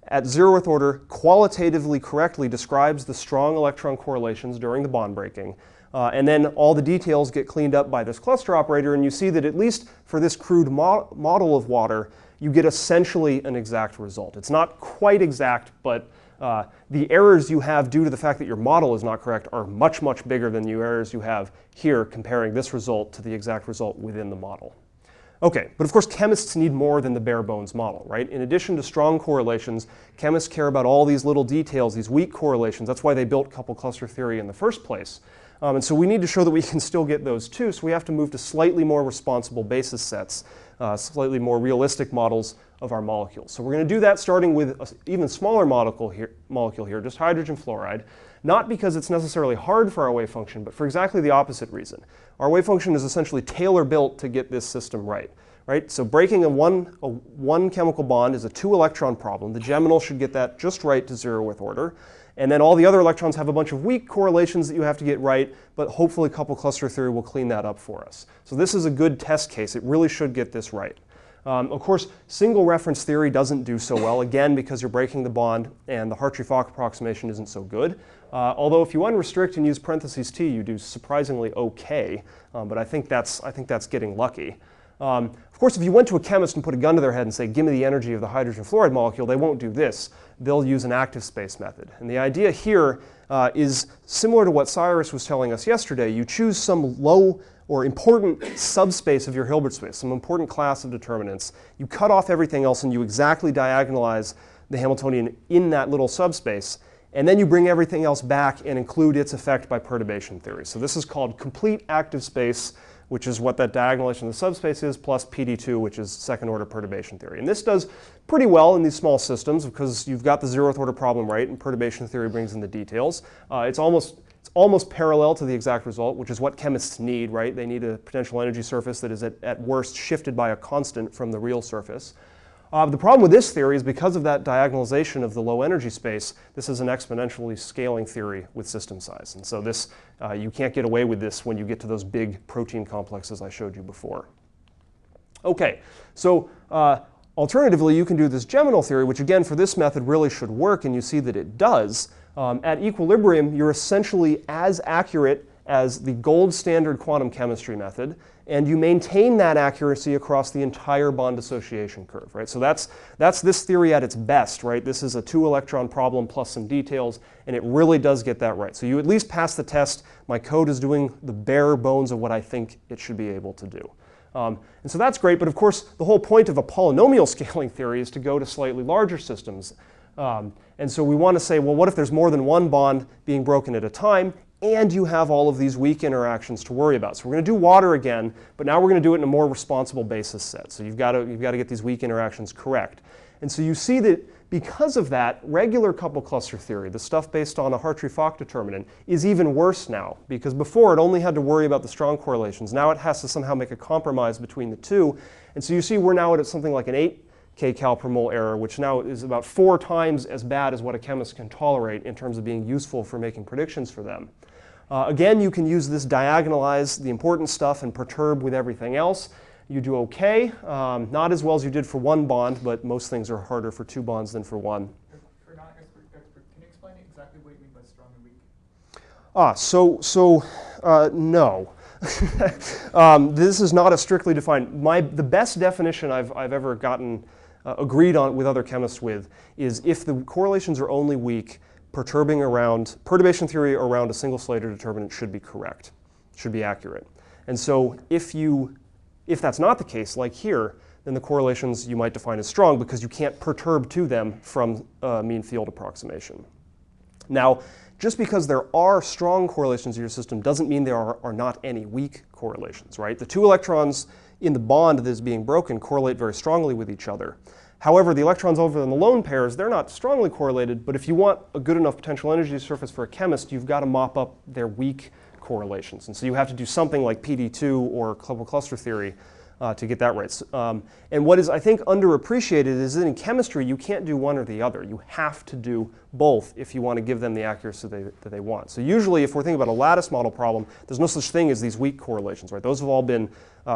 at 0th order qualitatively correctly describes the strong electron correlations during the bond breaking. And then all the details get cleaned up by this cluster operator, and you see that at least for this crude model of water, you get essentially an exact result. It's not quite exact, but the errors you have due to the fact that your model is not correct are much, much bigger than the errors you have here comparing this result to the exact result within the model. Okay, but of course chemists need more than the bare bones model, right? In addition to strong correlations, chemists care about all these little details, these weak correlations. That's why they built coupled cluster theory in the first place. And so we need to show that we can still get those too, so we have to move to slightly more responsible basis sets, slightly more realistic models of our molecules. So we're going to do that starting with an even smaller molecule here, just hydrogen fluoride, not because it's necessarily hard for our wave function, but for exactly the opposite reason. Our wave function is essentially tailor-built to get this system right. So breaking a one chemical bond is a 2-electron problem. The Geminal should get that just right to 0th order. And then all the other electrons have a bunch of weak correlations that you have to get right, but hopefully coupled cluster theory will clean that up for us. So this is a good test case. It really should get this right. Of course, single reference theory doesn't do so well, again, because you're breaking the bond and the Hartree-Fock approximation isn't so good. Although if you unrestrict and use parentheses T, you do surprisingly okay, but I think that's getting lucky. Of course, if you went to a chemist and put a gun to their head and say, give me the energy of the hydrogen fluoride molecule, they won't do this. They'll use an active space method. And the idea here is similar to what Cyrus was telling us yesterday. You choose some low or important subspace of your Hilbert space, some important class of determinants. You cut off everything else and you exactly diagonalize the Hamiltonian in that little subspace. and then you bring everything else back and include its effect by perturbation theory. So this is called complete active space, which is what that diagonalization of the subspace is, plus PD2, which is second order perturbation theory. And this does pretty well in these small systems because you've got the 0th order problem right, and perturbation theory brings in the details. It's almost parallel to the exact result, which is what chemists need, right? They need a potential energy surface that is at worst shifted by a constant from the real surface. The problem with this theory is because of that diagonalization of the low energy space, this is an exponentially scaling theory with system size. And so this, you can't get away with this when you get to those big protein complexes I showed you before. Okay, so alternatively, you can do this geminal theory, which again, for this method really should work, and you see that it does. At equilibrium, you're essentially as accurate as the gold standard quantum chemistry method, and you maintain that accuracy across the entire bond dissociation curve, right? So that's this theory at its best, right? This is a 2-electron problem plus some details, and it really does get that right. So you at least pass the test. My code is doing the bare bones of what I think it should be able to do. And so that's great, but of course, the whole point of a polynomial scaling theory is to go to slightly larger systems. And so we want to say, well, what if there's more than one bond being broken at a time, and you have all of these weak interactions to worry about? So we're going to do water again, but now we're going to do it in a more responsible basis set. So you've got to get these weak interactions correct. And so you see that because of that, regular couple cluster theory, the stuff based on a Hartree-Fock determinant, is even worse now, because before it only had to worry about the strong correlations. Now it has to somehow make a compromise between the two. And so you see we're now at something like an 8 kcal per mole error, which now is about 4 times as bad as what a chemist can tolerate in terms of being useful for making predictions for them. Again, you can use this, diagonalize the important stuff and perturb with everything else. You do okay. Not as well as you did for one bond, but most things are harder for 2 bonds than for one. For non-expert, can you explain exactly what you mean by strong and weak? No. This is not a strictly defined. The best definition I've ever gotten agreed on with other chemists with is if the correlations are only weak, perturbation theory around a single Slater determinant should be correct, should be accurate. And so if that's not the case, like here, then the correlations you might define as strong because you can't perturb to them from mean field approximation. Now, just because there are strong correlations in your system doesn't mean there are not any weak correlations, right? The 2 electrons in the bond that is being broken correlate very strongly with each other. However, the electrons over in the lone pairs, they're not strongly correlated, but if you want a good enough potential energy surface for a chemist, you've got to mop up their weak correlations. And so you have to do something like PD2 or couple cluster theory to get that right. And what is, I think, underappreciated is that in chemistry, you can't do one or the other. You have to do both if you want to give them the accuracy that they want. So usually, if we're thinking about a lattice model problem, there's no such thing as these weak correlations, right? Those have all been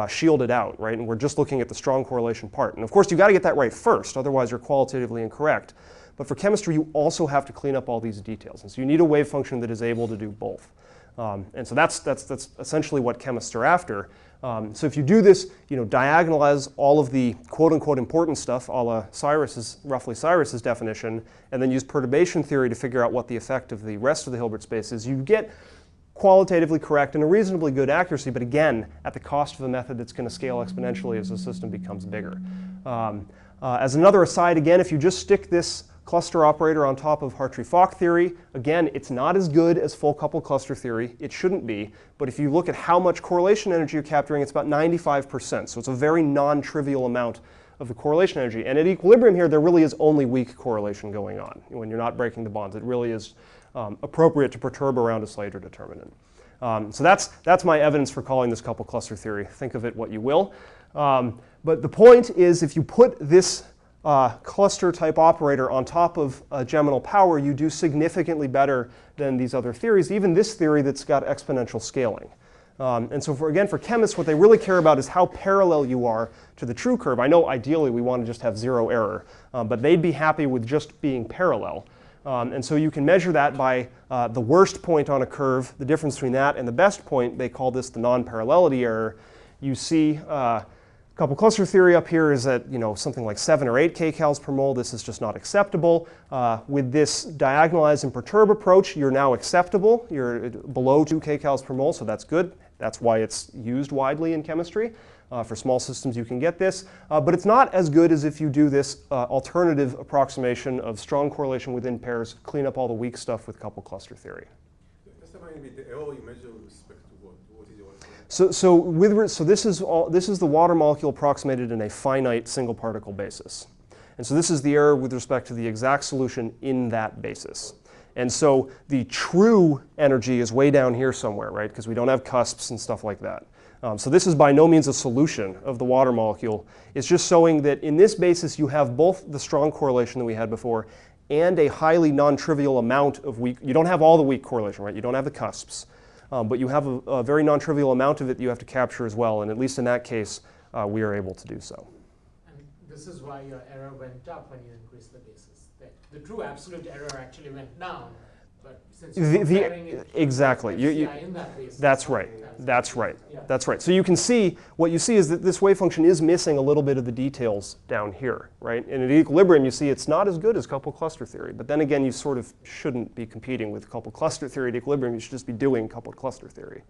shielded out, right? And we're just looking at the strong correlation part. And of course, you've got to get that right first, otherwise you're qualitatively incorrect. But for chemistry, you also have to clean up all these details. And so you need a wave function that is able to do both. And so that's essentially what chemists are after. So if you do this, diagonalize all of the quote-unquote important stuff, a la roughly Cyrus's definition, and then use perturbation theory to figure out what the effect of the rest of the Hilbert space is, you get qualitatively correct and a reasonably good accuracy, but again, at the cost of a method that's going to scale exponentially as the system becomes bigger. As another aside, again, if you just stick this cluster operator on top of Hartree-Fock theory, again, it's not as good as full couple cluster theory. It shouldn't be. But if you look at how much correlation energy you're capturing, it's about 95%. So it's a very non-trivial amount of the correlation energy. And at equilibrium here, there really is only weak correlation going on. When you're not breaking the bonds, it really is appropriate to perturb around a Slater determinant. So that's my evidence for calling this couple cluster theory. Think of it what you will. But the point is, if you put this cluster type operator on top of geminal power, you do significantly better than these other theories, even this theory that's got exponential scaling. And so for chemists, what they really care about is how parallel you are to the true curve. I know ideally we want to just have 0 error, but they'd be happy with just being parallel. And so you can measure that by the worst point on a curve, the difference between that and the best point. They call this the non-parallelity error. You see Couple cluster theory up here is at something like 7 or 8 kcals per mole. This is just not acceptable. With this diagonalize and perturb approach, you're now acceptable. You're below 2 kcals per mole, so that's good. That's why it's used widely in chemistry. For small systems, you can get this. But it's not as good as if you do this alternative approximation of strong correlation within pairs, clean up all the weak stuff with couple cluster theory. Just remind me, the error you measure with respect to what? What is your error? So this is the water molecule approximated in a finite single particle basis. And so this is the error with respect to the exact solution in that basis. And so the true energy is way down here somewhere, right? Because we don't have cusps and stuff like that. So this is by no means a solution of the water molecule. It's just showing that in this basis you have both the strong correlation that we had before and a highly non-trivial amount of weak. You don't have all the weak correlation, right? You don't have the cusps. But you have a very non-trivial amount of it that you have to capture as well. And at least in that case, we are able to do so. And this is why your error went up when you increased the basis. The true absolute error actually went down. But since you're comparing it to exactly. FCI in that basis. That's right. That's right. Yeah. That's right. So you can see, what you see is that this wave function is missing a little bit of the details down here, right? And at equilibrium, you see it's not as good as coupled cluster theory. But then again, you sort of shouldn't be competing with coupled cluster theory at equilibrium. You should just be doing coupled cluster theory.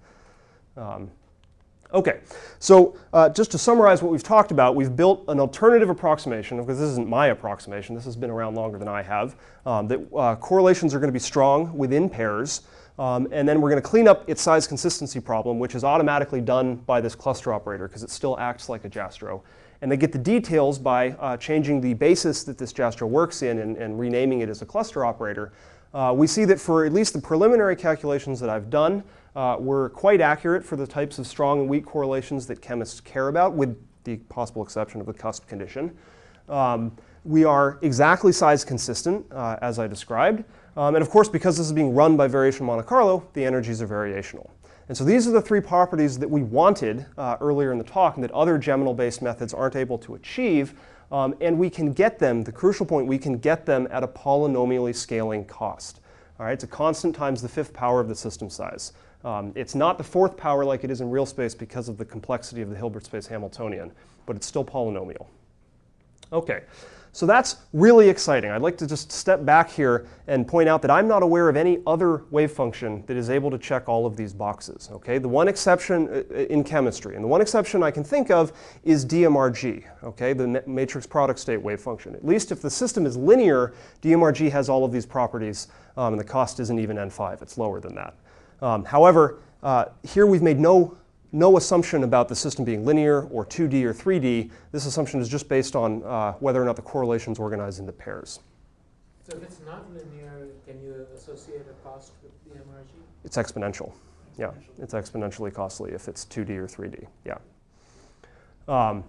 Okay, so just to summarize what we've talked about, we've built an alternative approximation, because this isn't my approximation, this has been around longer than I have, that correlations are going to be strong within pairs, and then we're going to clean up its size consistency problem, which is automatically done by this cluster operator, because it still acts like a Jastrow. And they get the details by changing the basis that this Jastrow works in and renaming it as a cluster operator. We see that for at least the preliminary calculations that I've done, were quite accurate for the types of strong and weak correlations that chemists care about, with the possible exception of the cusp condition. We are exactly size consistent, as I described. And of course, because this is being run by variation Monte Carlo, the energies are variational. And so these are the 3 properties that we wanted earlier in the talk and that other geminal-based methods aren't able to achieve. And we can get them, the crucial point, we can get them at a polynomially scaling cost. All right, it's a constant times the 5th power of the system size. It's not the 4th power like it is in real space because of the complexity of the Hilbert space Hamiltonian, but it's still polynomial. Okay, so that's really exciting. I'd like to just step back here and point out that I'm not aware of any other wave function that is able to check all of these boxes. Okay, the one exception in chemistry, and the one exception I can think of is DMRG, okay, the matrix product state wave function. At least if the system is linear, DMRG has all of these properties, and the cost isn't even N5, it's lower than that. However, here we've made no assumption about the system being linear or 2D or 3D. This assumption is just based on whether or not the correlation is organized into pairs. So if it's not linear, can you associate a cost with the MRG? It's exponential. Yeah, it's exponentially costly if it's 2D or 3D. Yeah.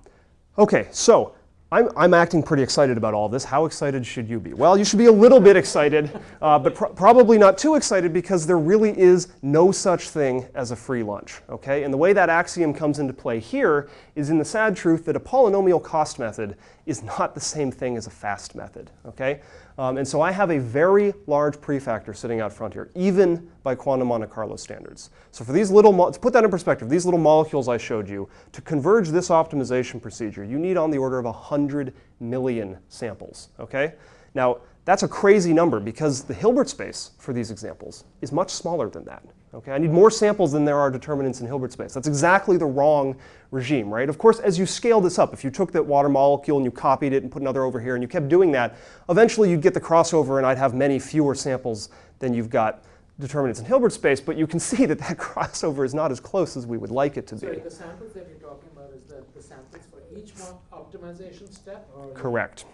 Okay, so I'm acting pretty excited about all this. How excited should you be? Well, you should be a little bit excited, but probably not too excited, because there really is no such thing as a free lunch. Okay? And the way that axiom comes into play here is in the sad truth that a polynomial cost method is not the same thing as a fast method. Okay? And so I have a very large prefactor sitting out front here, even by quantum Monte Carlo standards. So for these little, to put that in perspective, these little molecules I showed you, to converge this optimization procedure, you need on the order of 100 million samples. Okay? Now, that's a crazy number, because the Hilbert space for these examples is much smaller than that. Okay? I need more samples than there are determinants in Hilbert space. That's exactly the wrong regime, right? Of course, as you scale this up, if you took that water molecule and you copied it and put another over here and you kept doing that, eventually you'd get the crossover and I'd have many fewer samples than you've got determinants in Hilbert space. But you can see that that crossover is not as close as we would like it to be. So the samples that you're talking about is the samples for each one optimization step? Or Correct.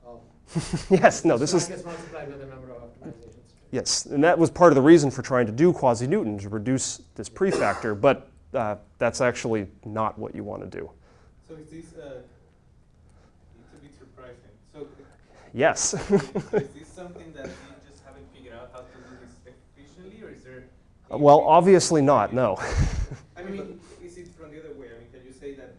Oh. Yes, no, this so is... I guess multiplied with the number of optimizations. Yes, and that was part of the reason for trying to do quasi-Newton, to reduce this prefactor, but that's actually not what you want to do. So is this, it's a bit surprising. So, Yes. so is this something that you just haven't figured out how to do this efficiently, or is there... Well, obviously not, no. I mean, but is it from the other way? I mean, can you say that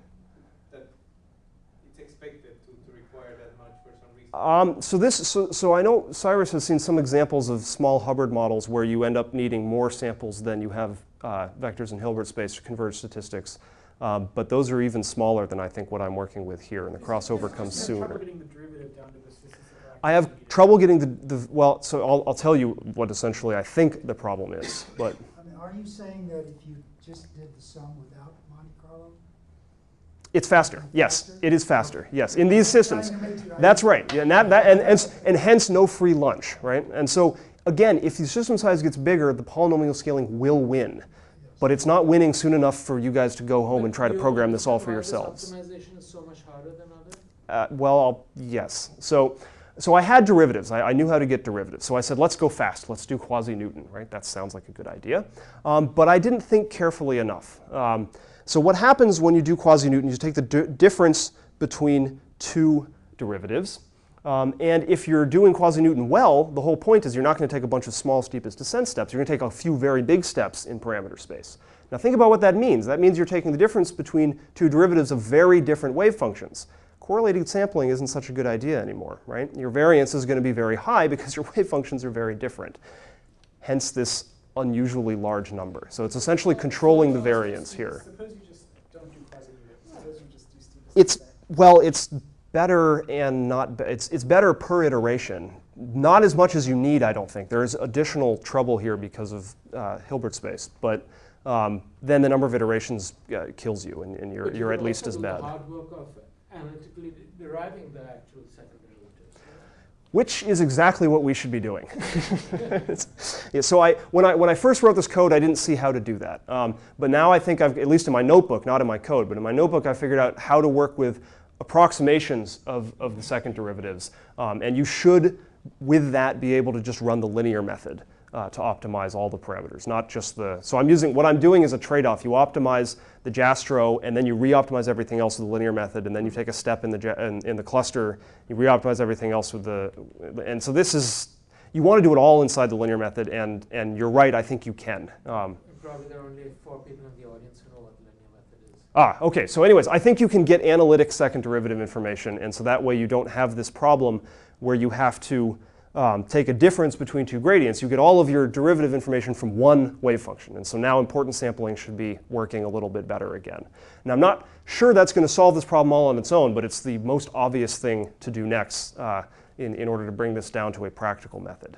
it's expected to require that much for some reason? So I know Cyrus has seen some examples of small Hubbard models where you end up needing more samples than you have vectors in Hilbert space to converge statistics. But those are even smaller than I think what I'm working with here, and the crossover comes Just have trouble sooner. getting the derivative down to this distance that we're I have actually trouble getting well, so I'll tell you what essentially I think the problem is. But I mean, are you saying that if you just did the sum without Monte Carlo? it's faster. Yes, it is faster. Yes, in these systems. Trying to make you- That's right. Yeah, and hence no free lunch, right? And so again, if the system size gets bigger, the polynomial scaling will win. But it's not winning soon enough for you guys to go home and try to program this all for yourselves. Optimization is so much harder than other? Yes. So I had derivatives. I knew how to get derivatives. So I said, let's go fast. Let's do quasi-Newton, right? That sounds like a good idea. But I didn't think carefully enough. So what happens when you do quasi-Newton, you take the difference between two derivatives. And if you're doing quasi-Newton well, the whole point is you're not going to take a bunch of small steepest descent steps. You're going to take a few very big steps in parameter space. Now think about what that means. That means you're taking the difference between two derivatives of very different wave functions. Correlated sampling isn't such a good idea anymore, right? Your variance is going to be very high because your wave functions are very different. Hence this unusually large number. So it's essentially controlling the variance here. Suppose you just don't do quasi-Newton. Suppose you just do steepest It's, descent. well, it's better and not, it's better per iteration. Not as much as you need, I don't think. There's additional trouble here because of Hilbert space, but then the number of iterations kills you, and But you're at could least also as do bad. the hard work of analytically deriving the actual second derivatives. Which is exactly what we should be doing. Yeah, so when I first wrote this code, I didn't see how to do that. But now I think I've, at least in my notebook, not in my code, but in my notebook, I figured out how to work with approximations of the second derivatives. And you should, with that, be able to just run the linear method to optimize all the parameters, not just the, so what I'm doing is a trade-off. You optimize the Jastrow, and then you re-optimize everything else with the linear method, and then you take a step in the cluster, you re-optimize everything else with and so this is, you want to do it all inside the linear method, and you're right, I think you can. Probably there are only 4 people in the audience who know what the linear method is. Okay, so anyways, I think you can get analytic second derivative information, and so that way you don't have this problem where you have to take a difference between two gradients. You get all of your derivative information from one wave function, and so now importance sampling should be working a little bit better again. And I'm not sure that's going to solve this problem all on its own, but it's the most obvious thing to do next in order to bring this down to a practical method.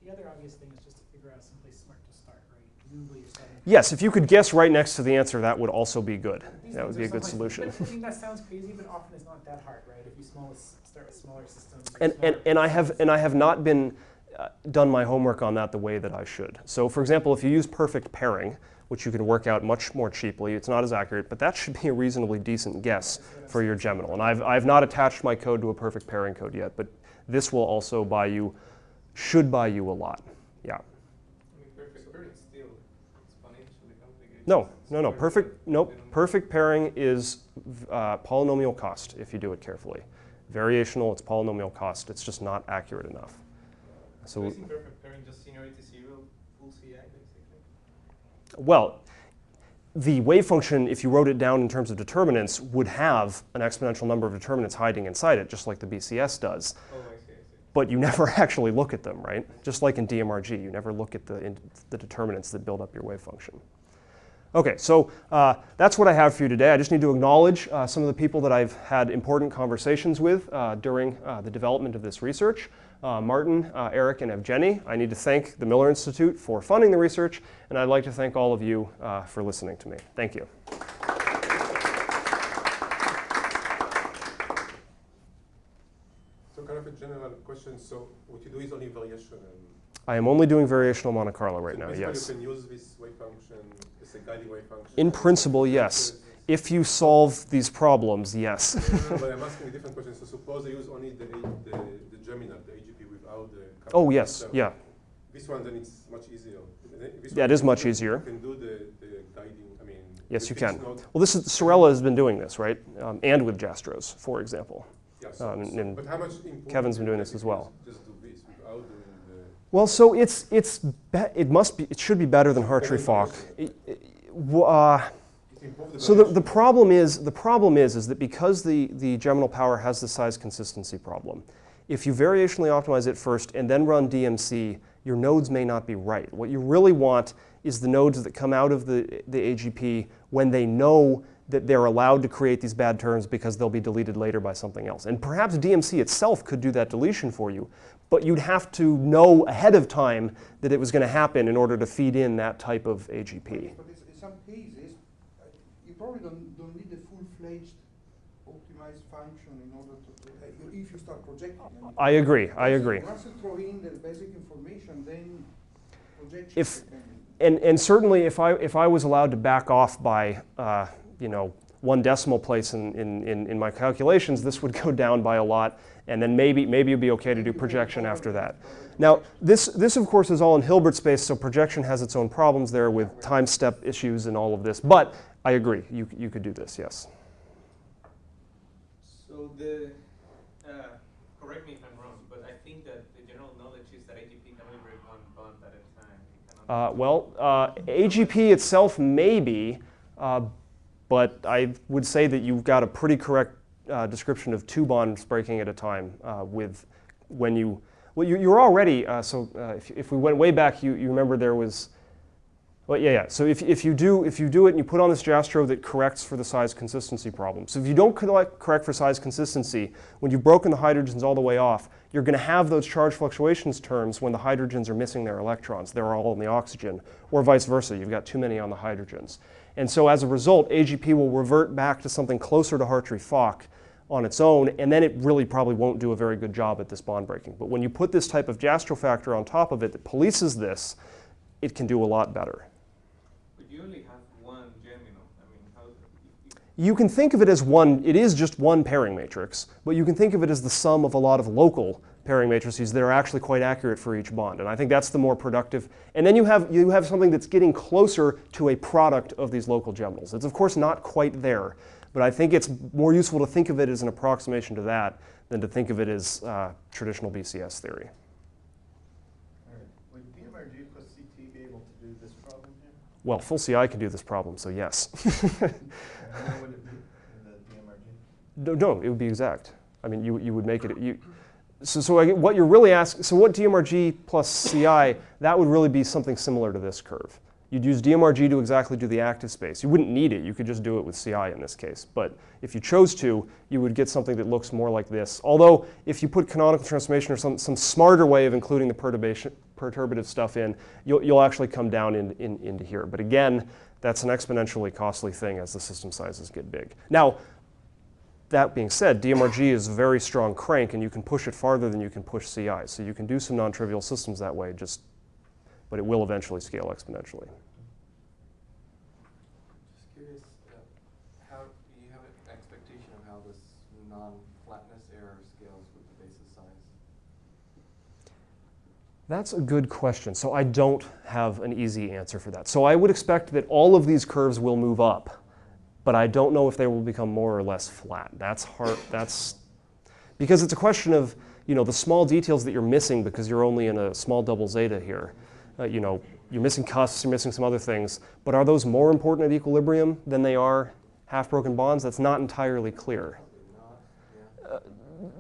The other obvious thing is just to figure out someplace smart to start, right? Presumably you're starting. Yes, if you could guess right next to the answer, that would also be good. These That would things be a are good someplace- solution. But, I mean, that sounds crazy, but often it's not that hard, right? If you start with smaller systems. And I have not been done my homework on that the way that I should. So for example, if you use perfect pairing, which you can work out much more cheaply, it's not as accurate, but that should be a reasonably decent guess for your Geminal. And I've not attached my code to a perfect pairing code yet, but this will also should buy you a lot. Yeah. I mean, perfect pairing still exponentially complicated. No. Perfect pairing is polynomial cost if you do it carefully. Variational, it's polynomial cost. It's just not accurate enough. So isn't perfect pairing just seniority zero, full CI basically? Well, the wave function, if you wrote it down in terms of determinants, would have an exponential number of determinants hiding inside it, just like the BCS does. Oh, I see. But you never actually look at them, right? Just like in DMRG, you never look at the determinants that build up your wave function. Okay, so that's what I have for you today. I just need to acknowledge some of the people that I've had important conversations with during the development of this research. Martin, Eric, and Evgeny. I need to thank the Miller Institute for funding the research, and I'd like to thank all of you for listening to me. Thank you. So kind of a general question. So what you do is only variation. I am only doing variational Monte Carlo right now, basically yes. you can use this wave function as a guiding wave function. In principle, yes. If you solve these problems, yes. No, but I'm asking a different question. So suppose I use only the Geminal, the AGP without the... Oh, yes, yeah. This one, then it's much easier. Yeah, it is much easier. You can do the guiding, I mean... Yes, the you can. fixed node. Well, Sorella has been doing this, right? And with Jastrows, for example. Yeah, and but how much improvement Kevin's been you doing get this as if you well. Just do this without doing the... Well, so it should be better than Hartree-Fock. So the problem is that because the Geminal power has the size consistency problem, if you variationally optimize it first and then run DMC, your nodes may not be right. What you really want is the nodes that come out of the AGP when they know that they're allowed to create these bad terms because they'll be deleted later by something else. And perhaps DMC itself could do that deletion for you, but you'd have to know ahead of time that it was going to happen in order to feed in that type of AGP. But in some cases, you probably don't need the full-fledged optimized function in order to, if you start projecting. I agree, I agree. Once you throw in the basic information, then projection. And certainly if I was allowed to back off by you know, 1 decimal place in my calculations, this would go down by a lot, and then maybe it'd be okay to do projection after that. Now, this of course is all in Hilbert space, so projection has its own problems there with time step issues and all of this, but I agree, you could do this, yes. So correct me if I'm wrong, but I think that the general knowledge is that AGP can only break 1 bond at a time. AGP itself maybe, but I would say that you've got a pretty correct description of 2 bonds breaking at a time with when you, well, you're already, if we went way back, you remember there was, well, yeah. So if you do it and you put on this Jastrow that corrects for the size consistency problem. So if you don't correct for size consistency, when you've broken the hydrogens all the way off, you're going to have those charge fluctuations terms when the hydrogens are missing their electrons. They're all in the oxygen, or vice versa. You've got too many on the hydrogens. And so as a result, AGP will revert back to something closer to Hartree-Fock on its own, and then it really probably won't do a very good job at this bond breaking. But when you put this type of Jastrow factor on top of it that polices this, it can do a lot better. But you only have 1 geminal. I mean, how? You can think of it as one, it is just one pairing matrix, but you can think of it as the sum of a lot of local pairing matrices that are actually quite accurate for each bond. And I think that's the more productive. And then you have something that's getting closer to a product of these local geminals. It's of course not quite there, but I think it's more useful to think of it as an approximation to that than to think of it as traditional BCS theory. All right. Would DMRG plus CT be able to do this problem here? Well, full CI can do this problem, so yes. And what would it be in the DMRG? No, it would be exact. I mean, you would make it. What you're really asking, so what DMRG plus CI, that would really be something similar to this curve. You'd use DMRG to exactly do the active space. You wouldn't need it. You could just do it with CI in this case. But if you chose to, you would get something that looks more like this. Although, if you put canonical transformation or some smarter way of including the perturbative stuff in, you'll actually come down into here. But again, that's an exponentially costly thing as the system sizes get big. Now, that being said, DMRG is a very strong crank, and you can push it farther than you can push CI. So you can do some non-trivial systems that way, but it will eventually scale exponentially. Just curious, how do you have an expectation of how this non-flatness error scales with the basis size? That's a good question. So I don't have an easy answer for that. So I would expect that all of these curves will move up, but I don't know if they will become more or less flat. That's hard. That's because it's a question of, you know, the small details that you're missing because you're only in a small double zeta here. You know, you're missing cusps, you're missing some other things, but are those more important at equilibrium than they are half-broken bonds? That's not entirely clear.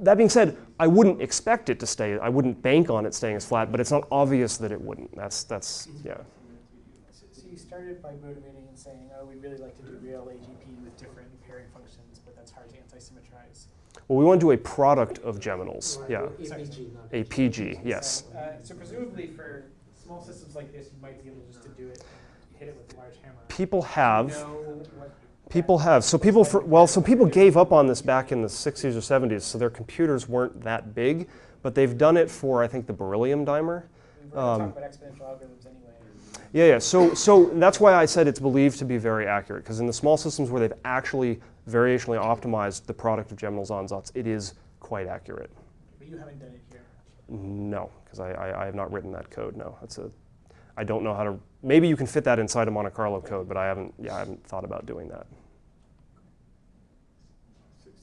That being said, I wouldn't expect it to stay. I wouldn't bank on it staying as flat, but it's not obvious that it wouldn't. That's yeah. So you started by motivating and saying, oh, we'd really like to do real AGP with different pairing functions, but that's hard to antisymmetrize. Well, we want to do a product of geminals. Yeah. APG, not A PG, yes. So presumably for small systems like this, you might be able just to do it, hit it with a large hammer. People have. Do you know what People have. So people gave up on this back in the 60s or 70s, so their computers weren't that big, but they've done it for, I think, the beryllium dimer. We're going to talk about exponential algorithms anyway. Yeah. So that's why I said it's believed to be very accurate, because in the small systems where they've actually variationally optimized the product of geminals ansatz, it is quite accurate. But you haven't done it here. No, because I have not written that code. No, I don't know how to. Maybe you can fit that inside a Monte Carlo code, but I haven't thought about doing that.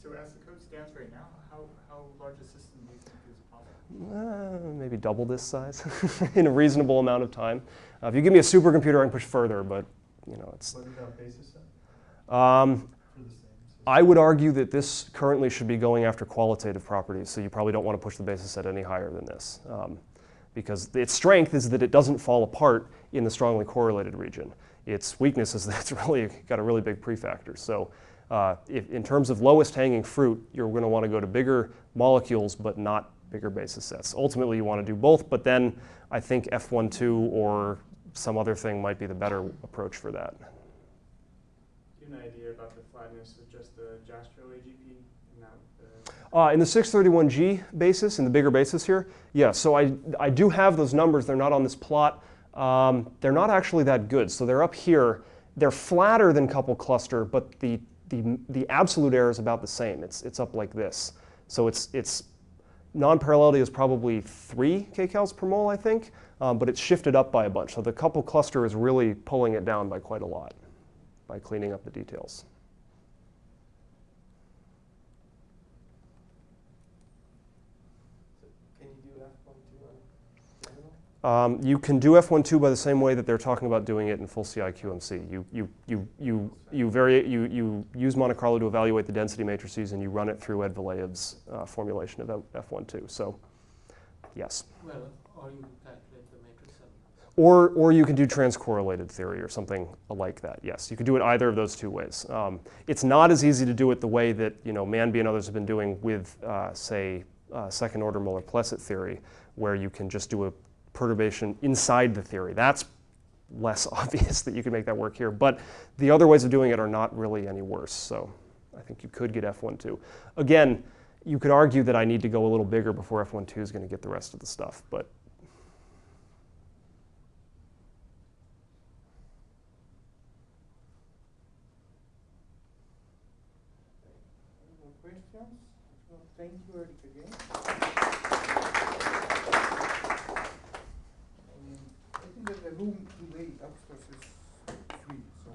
So as the code stands right now, how large a system do you think is possible? Maybe double this size in a reasonable amount of time. If you give me a supercomputer, I can push further, but you know it's. What about basis set? I would argue that this currently should be going after qualitative properties, so you probably don't want to push the basis set any higher than this. Because its strength is that it doesn't fall apart in the strongly correlated region. Its weakness is that it's really got a really big prefactor. So if, in terms of lowest hanging fruit, you're going to want to go to bigger molecules, but not bigger basis sets. Ultimately, you want to do both, but then I think F12 or some other thing might be the better approach for that. Do you have an idea about the flatness of just the Jastrow AGP? In the 631G basis, in the bigger basis here, yeah, so I do have those numbers. They're not on this plot. They're not actually that good. So they're up here. They're flatter than couple cluster, but the absolute error is about the same. It's up like this. So it's non-parallelity is probably 3 kcals per mole, I think, but it's shifted up by a bunch. So the couple cluster is really pulling it down by quite a lot by cleaning up the details. You can do F12 by the same way that they're talking about doing it in full CI QMC. You use Monte Carlo to evaluate the density matrices, and you run it through Ed Valeyev's formulation of F12. So, yes. Well, or you calculate the matrix. Or you can do transcorrelated theory or something like that. Yes, you could do it either of those two ways. It's not as easy to do it the way that Manby and others have been doing with, say, second-order Muller-Plesset theory, where you can just do a perturbation inside the theory. That's less obvious that you can make that work here, but the other ways of doing it are not really any worse, so I think you could get F12. Again, you could argue that I need to go a little bigger before F12 is going to get the rest of the stuff, but Any more questions? Well, thank you, Eric, again. I think that the room today upstairs is free, so.